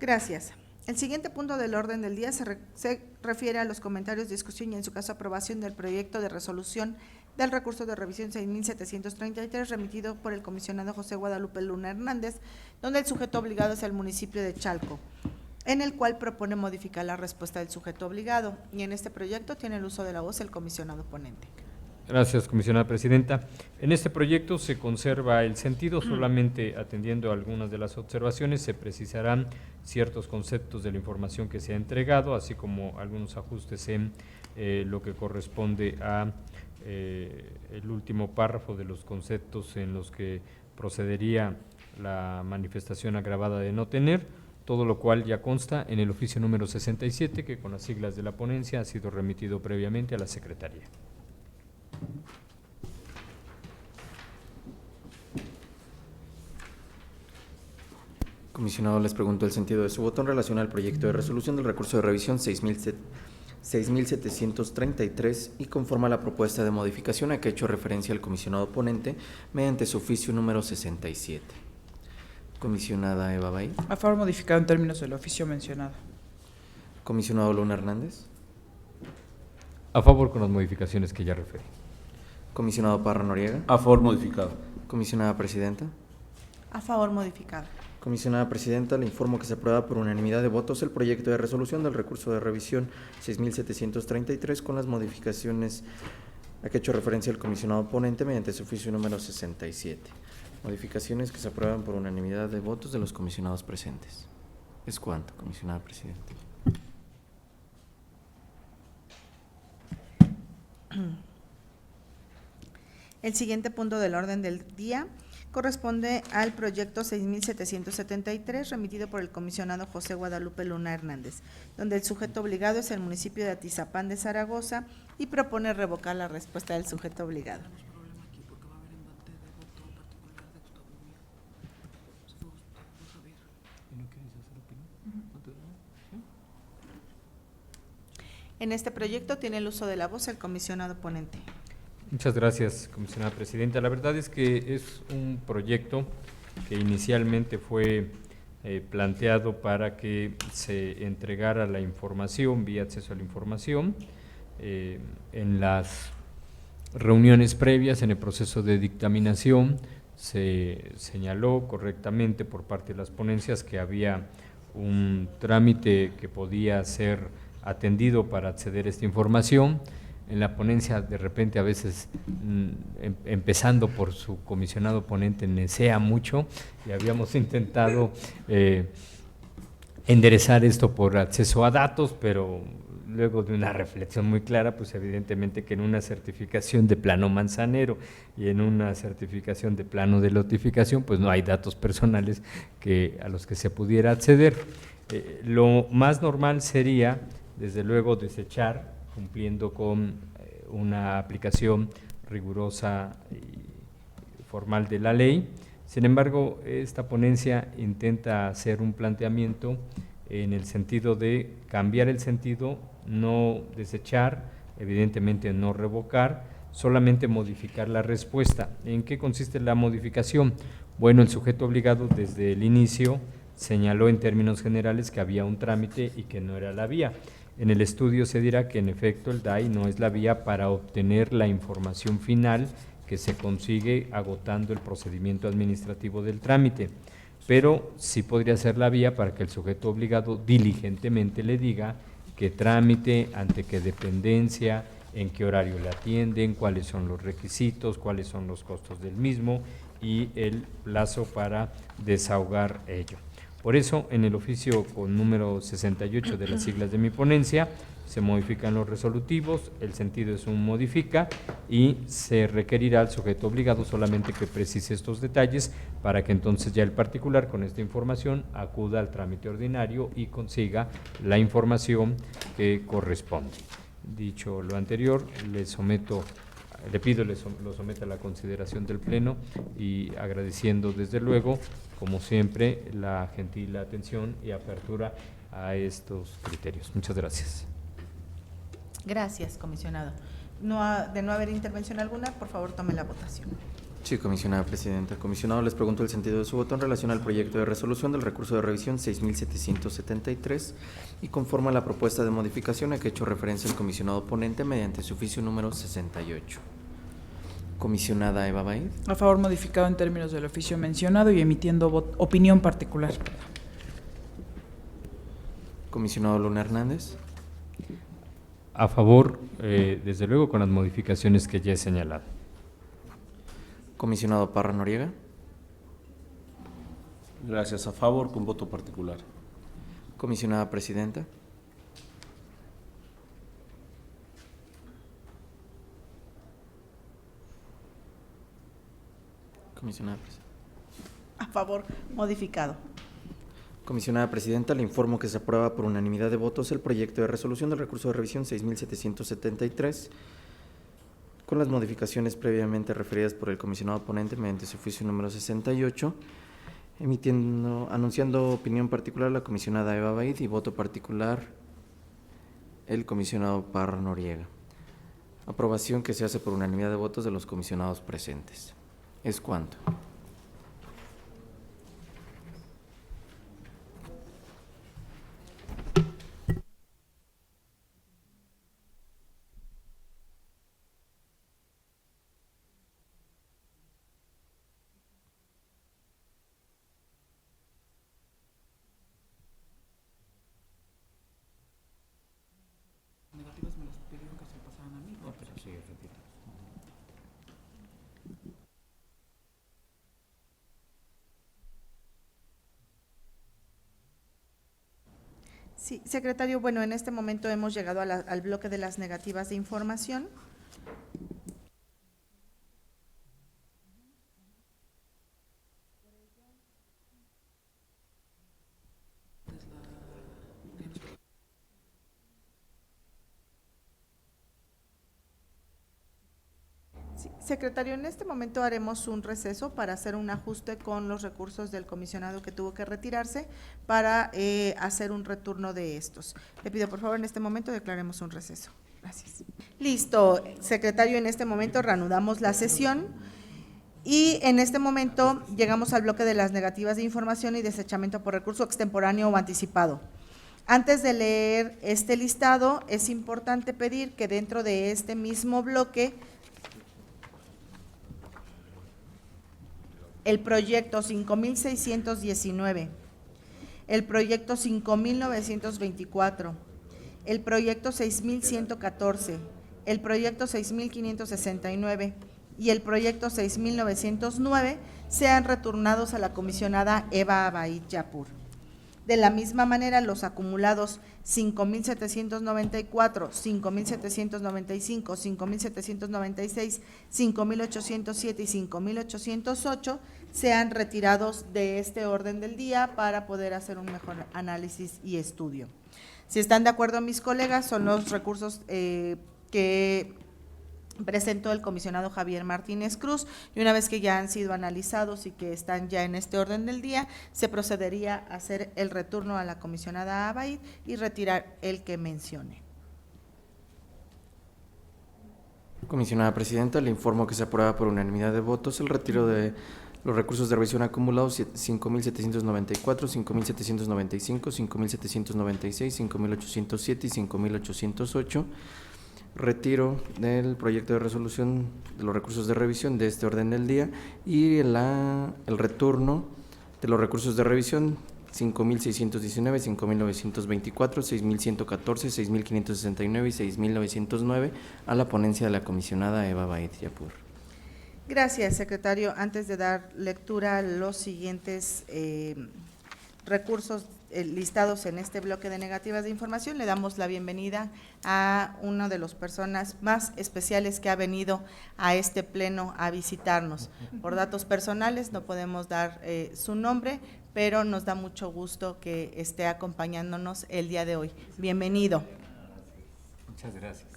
Gracias. El siguiente punto del orden del día se refiere a los comentarios, discusión y en su caso aprobación del proyecto de resolución del recurso de revisión 6733 remitido por el comisionado José Guadalupe Luna Hernández, donde el sujeto obligado es el municipio de Chalco, en el cual propone modificar la respuesta del sujeto obligado. Y en este proyecto tiene el uso de la voz el comisionado ponente. Gracias, comisionada presidenta. En este proyecto se conserva el sentido, solamente atendiendo a algunas de las observaciones, se precisarán ciertos conceptos de la información que se ha entregado, así como algunos ajustes en lo que corresponde a el último párrafo de los conceptos en los que procedería la manifestación agravada de no tener, todo lo cual ya consta en el oficio número 67, que con las siglas de la ponencia ha sido remitido previamente a la Secretaría. Comisionado, les pregunto el sentido de su voto en relación al proyecto de resolución del recurso de revisión 6733 y conforme a la propuesta de modificación a que ha hecho referencia el comisionado ponente mediante su oficio número 67. Comisionada Eva Bahí. A favor modificado en términos del oficio mencionado. Comisionado Luna Hernández. A favor con las modificaciones que ya referí. Comisionado Parra Noriega. A favor modificado. Comisionada Presidenta. A favor modificado. Comisionada Presidenta, le informo que se aprueba por unanimidad de votos el proyecto de resolución del recurso de revisión 6733 con las modificaciones a que ha hecho referencia el comisionado ponente mediante su oficio número 67. Modificaciones que se aprueban por unanimidad de votos de los comisionados presentes. Es cuanto, comisionada Presidenta. El siguiente punto del orden del día corresponde al proyecto 6773 remitido por el comisionado José Guadalupe Luna Hernández, donde el sujeto obligado es el municipio de Atizapán de Zaragoza y propone revocar la respuesta del sujeto obligado. En este proyecto tiene el uso de la voz el comisionado ponente. Muchas gracias, comisionada presidenta. La verdad es que es un proyecto que inicialmente fue planteado para que se entregara la información, vía acceso a la información, en las reuniones previas, en el proceso de dictaminación, se señaló correctamente por parte de las ponencias que había un trámite que podía ser atendido para acceder a esta información. En la ponencia, de repente, a veces, empezando por su comisionado ponente, nesea mucho, y habíamos intentado enderezar esto por acceso a datos, pero luego de una reflexión muy clara, pues evidentemente que en una certificación de plano manzanero y en una certificación de plano de lotificación, pues no hay datos personales a los que se pudiera acceder. Lo más normal sería, desde luego, desechar, cumpliendo con una aplicación rigurosa y formal de la ley. Sin embargo, esta ponencia intenta hacer un planteamiento en el sentido de cambiar el sentido, no desechar, evidentemente no revocar, solamente modificar la respuesta. ¿En qué consiste la modificación? Bueno, el sujeto obligado desde el inicio señaló en términos generales que había un trámite y que no era la vía. En el estudio se dirá que en efecto el DAI no es la vía para obtener la información final que se consigue agotando el procedimiento administrativo del trámite, pero sí podría ser la vía para que el sujeto obligado diligentemente le diga qué trámite, ante qué dependencia, en qué horario le atienden, cuáles son los requisitos, cuáles son los costos del mismo y el plazo para desahogar ello. Por eso, en el oficio con número 68 de las siglas de mi ponencia, se modifican los resolutivos, el sentido es un modifica y se requerirá al sujeto obligado solamente que precise estos detalles para que entonces ya el particular con esta información acuda al trámite ordinario y consiga la información que corresponde. Dicho lo anterior, le pido lo someta a la consideración del Pleno y agradeciendo desde luego, como siempre, la gentil atención y apertura a estos criterios. Muchas gracias. Gracias, comisionado. De no haber intervención alguna, por favor, tome la votación. Sí, comisionada presidenta. Comisionado, les pregunto el sentido de su voto en relación al proyecto de resolución del recurso de revisión 6773 y conforme a la propuesta de modificación a que ha hecho referencia el comisionado ponente mediante su oficio número 68. Comisionada Eva Baid. A favor, modificado en términos del oficio mencionado y emitiendo opinión particular. Comisionado Luna Hernández. A favor, desde luego, con las modificaciones que ya he señalado. Comisionado Parra Noriega. Gracias. A favor, con voto particular. Comisionada presidenta. Comisionada presidenta. A favor, modificado. Comisionada presidenta, le informo que se aprueba por unanimidad de votos el proyecto de resolución del recurso de revisión 6773 con las modificaciones previamente referidas por el comisionado ponente mediante su oficio número 68, anunciando opinión particular la comisionada Eva Baid y voto particular el comisionado Parra Noriega. Aprobación que se hace por unanimidad de votos de los comisionados presentes. Es cuanto. Sí, secretario, bueno, en este momento hemos llegado al bloque de las negativas de información. Sí, secretario, en este momento haremos un receso para hacer un ajuste con los recursos del comisionado que tuvo que retirarse para hacer un retorno de estos. Le pido, por favor, en este momento declaremos un receso. Gracias. Listo, secretario, en este momento reanudamos la sesión y en este momento llegamos al bloque de las negativas de información y desechamiento por recurso extemporáneo o anticipado. Antes de leer este listado, es importante pedir que dentro de este mismo bloque el proyecto 5.619, el proyecto 5.924, el proyecto 6.114, el proyecto 6.569 y el proyecto 6.909 sean retornados a la comisionada Eva Baid Yapur. De la misma manera, los acumulados 5.794, 5.795, 5.796, 5.807 y 5.808 sean retirados de este orden del día para poder hacer un mejor análisis y estudio. Si están de acuerdo mis colegas, son los recursos que presentó el comisionado Javier Martínez Cruz, y una vez que ya han sido analizados y que están ya en este orden del día, se procedería a hacer el retorno a la comisionada Baid y retirar el que mencione. Comisionada presidenta, le informo que se aprueba por unanimidad de votos el retiro de los recursos de revisión acumulados 5.794, 5.795, 5.796, 5.807 y 5.808. Retiro del proyecto de resolución de los recursos de revisión de este orden del día y el retorno de los recursos de revisión 5.619, 5.924, 6.114, 6.569 y 6.909 a la ponencia de la comisionada Eva Baid Yapur. Gracias, secretario. Antes de dar lectura a los siguientes recursos listados en este bloque de negativas de información. Le damos la bienvenida a una de las personas más especiales que ha venido a este pleno a visitarnos. Por datos personales no podemos dar su nombre, pero nos da mucho gusto que esté acompañándonos el día de hoy. Bienvenido. Muchas gracias.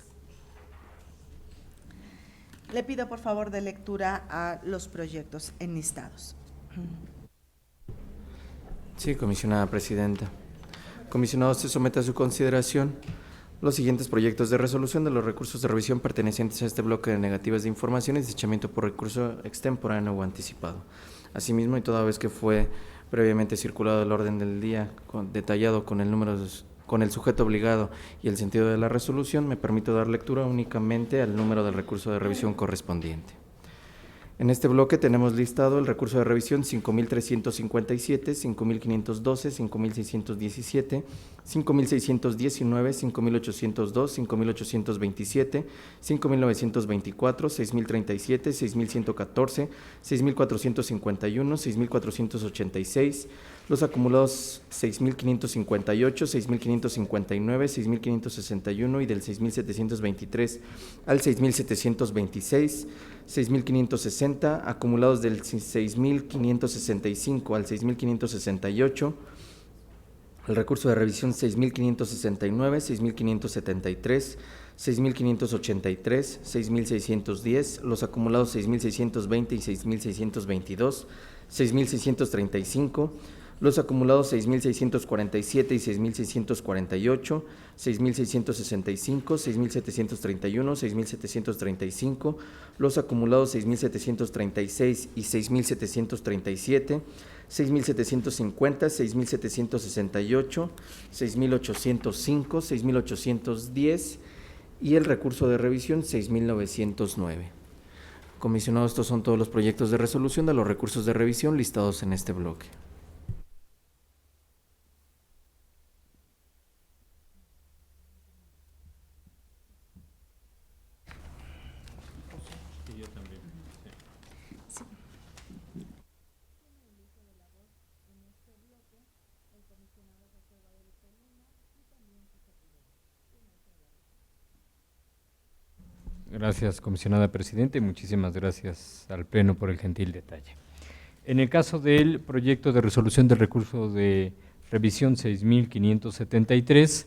Le pido por favor de lectura a los proyectos enlistados. Sí, comisionada presidenta. Comisionado, se somete a su consideración los siguientes proyectos de resolución de los recursos de revisión pertenecientes a este bloque de negativas de información y desechamiento por recurso extemporáneo o anticipado. Asimismo, y toda vez que fue previamente circulado el orden del día detallado con el sujeto obligado y el sentido de la resolución, me permito dar lectura únicamente al número del recurso de revisión correspondiente. En este bloque tenemos listado el recurso de revisión 5.357, 5.512, 5.617, 5.619, 5.802, 5.827, 5.924, 6.037, 6.114, 6.451, 6.486, los acumulados 6.558, 6.559, 6.561 y del 6.723 al 6.726, 6.560, acumulados del 6.565 al 6.568, el recurso de revisión 6.569, 6.573, 6.583, 6.610, los acumulados 6.620 y 6.622, 6.635, los acumulados 6.647 y 6.648, 6.665, 6.731, 6.735, los acumulados 6.736 y 6.737, 6.750, 6.768, 6.805, 6.810 y el recurso de revisión 6.909. Comisionado, estos son todos los proyectos de resolución de los recursos de revisión listados en este bloque. Gracias, comisionada presidenta, y muchísimas gracias al Pleno por el gentil detalle. En el caso del proyecto de resolución del recurso de revisión 6.573,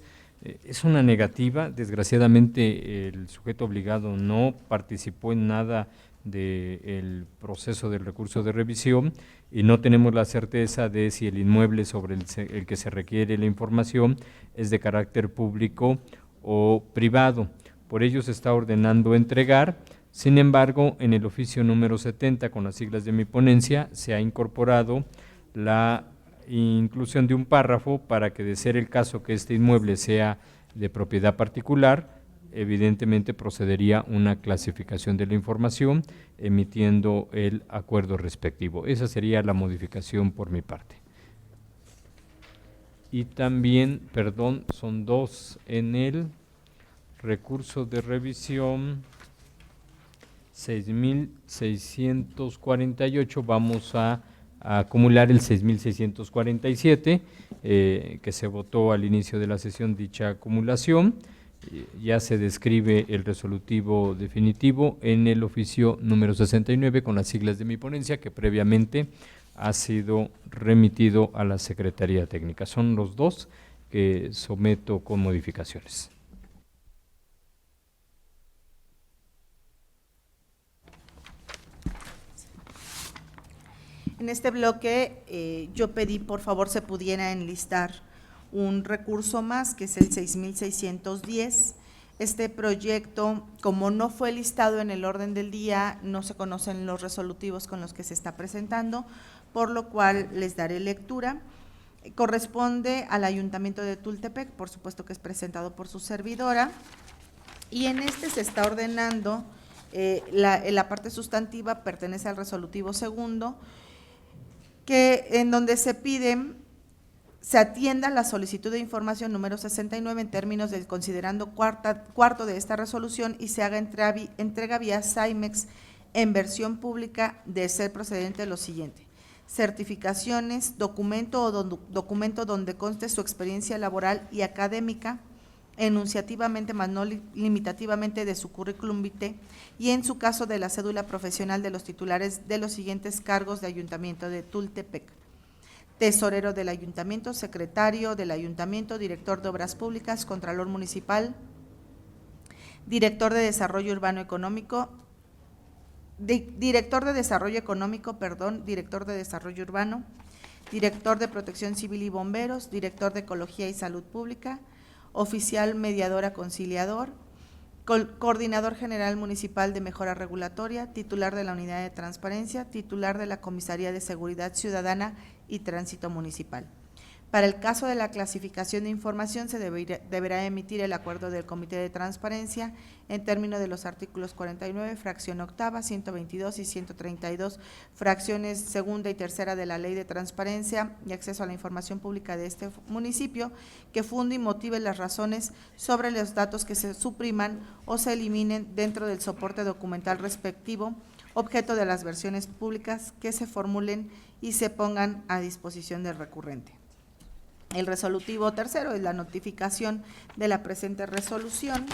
es una negativa. Desgraciadamente, el sujeto obligado no participó en nada del proceso del recurso de revisión y no tenemos la certeza de si el inmueble sobre el que se requiere la información es de carácter público o privado. Por ello se está ordenando entregar. Sin embargo, en el oficio número 70, con las siglas de mi ponencia, se ha incorporado la inclusión de un párrafo para que, de ser el caso que este inmueble sea de propiedad particular, evidentemente procedería una clasificación de la información, emitiendo el acuerdo respectivo. Esa sería la modificación por mi parte. Y también, perdón, son dos en el recurso de revisión 6.648, vamos a acumular el 6.647, que se votó al inicio de la sesión dicha acumulación. Ya se describe el resolutivo definitivo en el oficio número 69 con las siglas de mi ponencia, que previamente ha sido remitido a la Secretaría Técnica. Son los dos que someto con modificaciones. En este bloque yo pedí por favor se pudiera enlistar un recurso más, que es el 6.610. Este proyecto, como no fue listado en el orden del día, no se conocen los resolutivos con los que se está presentando, por lo cual les daré lectura. Corresponde al Ayuntamiento de Tultepec, por supuesto que es presentado por su servidora, y en este se está ordenando, la parte sustantiva pertenece al resolutivo segundo, que en donde se pide se atienda la solicitud de información número 69 en términos del considerando cuarto de esta resolución y se haga entrega vía Cymex en versión pública, de ser procedente lo siguiente: certificaciones, documento documento donde conste su experiencia laboral y académica, enunciativamente más no limitativamente de su currículum vitae, y en su caso de la cédula profesional de los titulares de los siguientes cargos de Ayuntamiento de Tultepec: tesorero del Ayuntamiento, secretario del Ayuntamiento, director de Obras Públicas, contralor municipal, director de Desarrollo Urbano Económico, director de Desarrollo Urbano, director de Protección Civil y Bomberos, director de Ecología y Salud Pública, oficial mediadora conciliador, coordinador general municipal de mejora regulatoria, titular de la unidad de transparencia, titular de la Comisaría de Seguridad Ciudadana y Tránsito Municipal. Para el caso de la clasificación de información, se deberá emitir el acuerdo del Comité de Transparencia en términos de los artículos 49, fracción octava, 122 y 132, fracciones segunda y tercera de la Ley de Transparencia y Acceso a la Información Pública de este municipio, que funde y motive las razones sobre los datos que se supriman o se eliminen dentro del soporte documental respectivo, objeto de las versiones públicas que se formulen y se pongan a disposición del recurrente. El resolutivo tercero es la notificación de la presente resolución.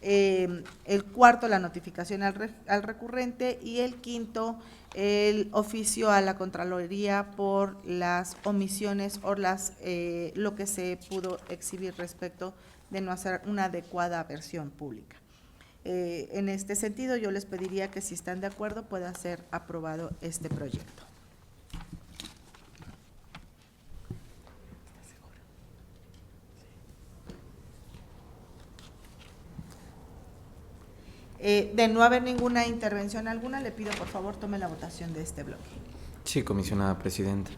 El cuarto, la notificación al recurrente, y el quinto, el oficio a la Contraloría por las omisiones o lo que se pudo exhibir respecto de no hacer una adecuada versión pública. En este sentido, yo les pediría que, si están de acuerdo, pueda ser aprobado este proyecto. De no haber ninguna intervención alguna, le pido por favor tome la votación de este bloque. Sí, comisionada presidenta.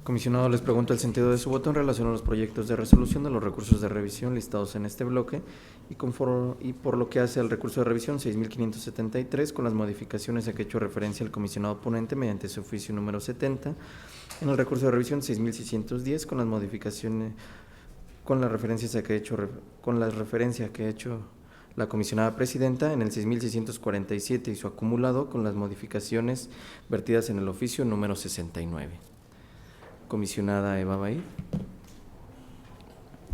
Comisionado, les pregunto el sentido de su voto en relación a los proyectos de resolución de los recursos de revisión listados en este bloque y por lo que hace al recurso de revisión 6.573, con las modificaciones a que ha hecho referencia el comisionado ponente mediante su oficio número 70, en el recurso de revisión 6.610, con las modificaciones, con las referencias que ha hecho la comisionada presidenta en el 6.647 y su acumulado, con las modificaciones vertidas en el oficio número 69. Comisionada Eva Bahí.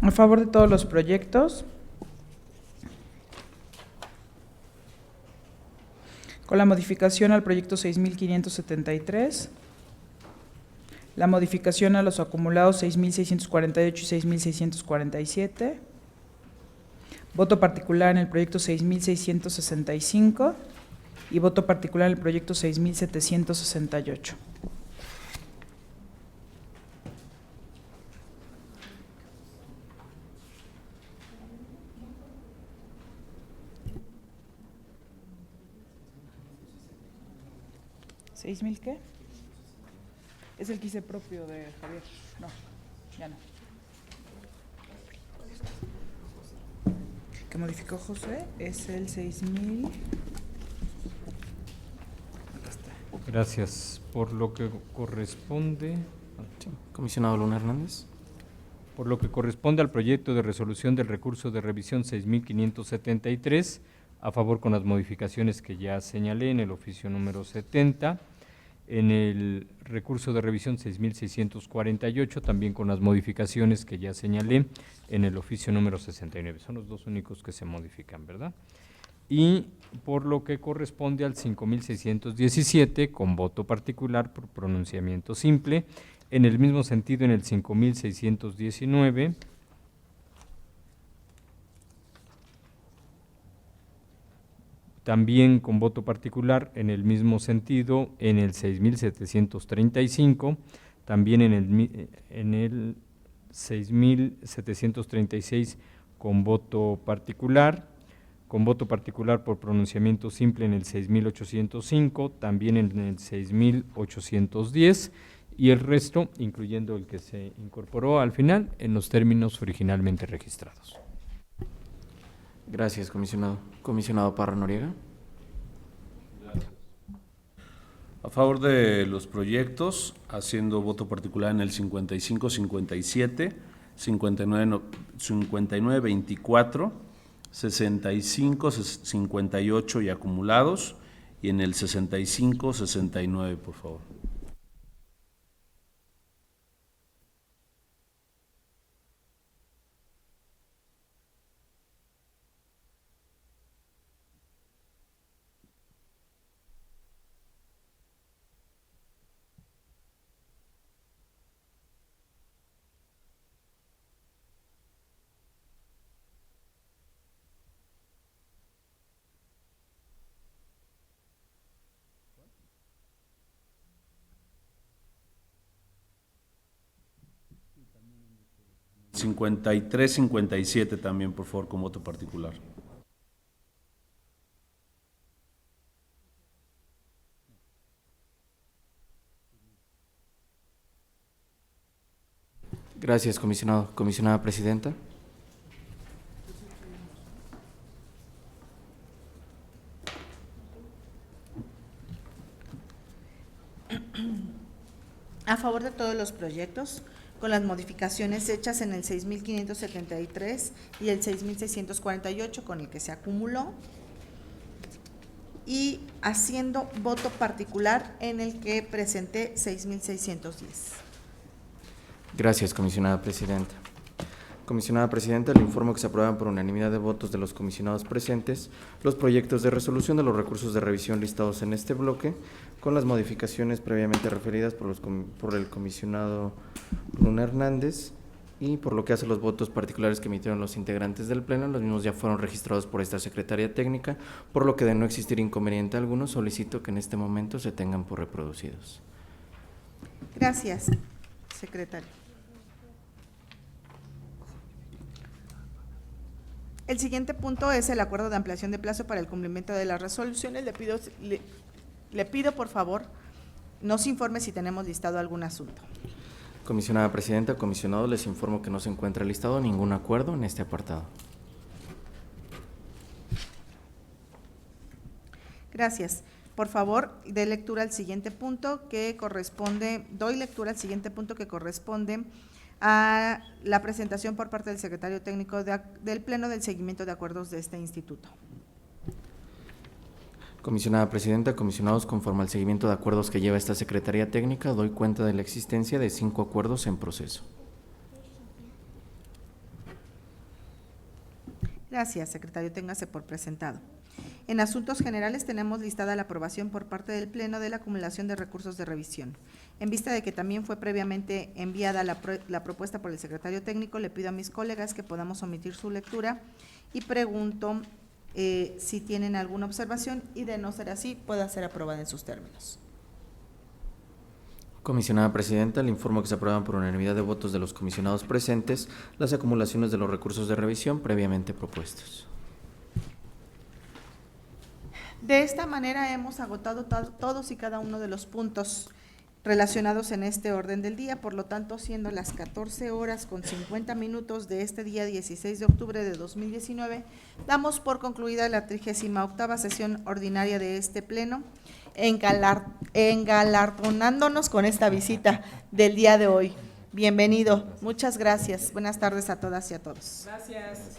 A favor de todos los proyectos. Con la modificación al proyecto 6.573. La modificación a los acumulados 6.648 y 6.647. Voto particular en el proyecto 6.665 y voto particular en el proyecto 6.768. ¿6.000 qué? Es el que hice propio de Javier. No, ya no. Que modificó José es el 6.000. Acá está. Gracias. Por lo que corresponde… Comisionado Luna Hernández. Por lo que corresponde al proyecto de resolución del recurso de revisión 6.573, a favor con las modificaciones que ya señalé en el oficio número 70, en el recurso de revisión 6.648, también con las modificaciones que ya señalé en el oficio número 69. Son los dos únicos que se modifican, ¿verdad? Y por lo que corresponde al 5.617, con voto particular por pronunciamiento simple, en el mismo sentido en el 5.619, también con voto particular en el mismo sentido en el 6.735, también en el 6.736 con voto particular por pronunciamiento simple en el 6.805, también en el 6.810 y el resto, incluyendo el que se incorporó al final, en los términos originalmente registrados. Gracias, comisionado. Comisionado Parra Noriega. A favor de los proyectos, haciendo voto particular en el 55, 57, 59, 24, 65, 58 y acumulados, y en el 65, 69, por favor. 5357 también, por favor, con voto particular. Gracias, comisionado. Comisionada presidenta. A favor de todos los proyectos, con las modificaciones hechas en el 6.573 y el 6.648, con el que se acumuló, y haciendo voto particular en el que presenté 6.610. Gracias, comisionada presidenta. Comisionada presidenta, le informo que se aprueban por unanimidad de votos de los comisionados presentes los proyectos de resolución de los recursos de revisión listados en este bloque, con las modificaciones previamente referidas por el comisionado Luna Hernández, y por lo que hace los votos particulares que emitieron los integrantes del Pleno, los mismos ya fueron registrados por esta Secretaría Técnica, por lo que de no existir inconveniente alguno, solicito que en este momento se tengan por reproducidos. Gracias, secretario. El siguiente punto es el acuerdo de ampliación de plazo para el cumplimiento de las resoluciones. Le pido, por favor, nos informe si tenemos listado algún asunto. Comisionada presidenta, comisionados, les informo que no se encuentra listado ningún acuerdo en este apartado. Gracias. Por favor, doy lectura al siguiente punto que corresponde a la presentación por parte del secretario técnico del Pleno del seguimiento de acuerdos de este instituto. Comisionada presidenta, comisionados, conforme al seguimiento de acuerdos que lleva esta Secretaría Técnica, doy cuenta de la existencia de 5 acuerdos en proceso. Gracias, secretario. Téngase por presentado. En asuntos generales tenemos listada la aprobación por parte del Pleno de la acumulación de recursos de revisión. En vista de que también fue previamente enviada la propuesta por el secretario técnico, le pido a mis colegas que podamos omitir su lectura y pregunto si tienen alguna observación, y de no ser así, pueda ser aprobada en sus términos. Comisionada presidenta, le informo que se aprueban por unanimidad de votos de los comisionados presentes las acumulaciones de los recursos de revisión previamente propuestos. De esta manera hemos agotado todos y cada uno de los puntos relacionados en este orden del día. Por lo tanto, siendo las 14:50 de este día 16 de octubre de 2019, damos por concluida la 38ª sesión ordinaria de este Pleno, engalardonándonos con esta visita del día de hoy. Bienvenido. Muchas gracias. Buenas tardes a todas y a todos. Gracias.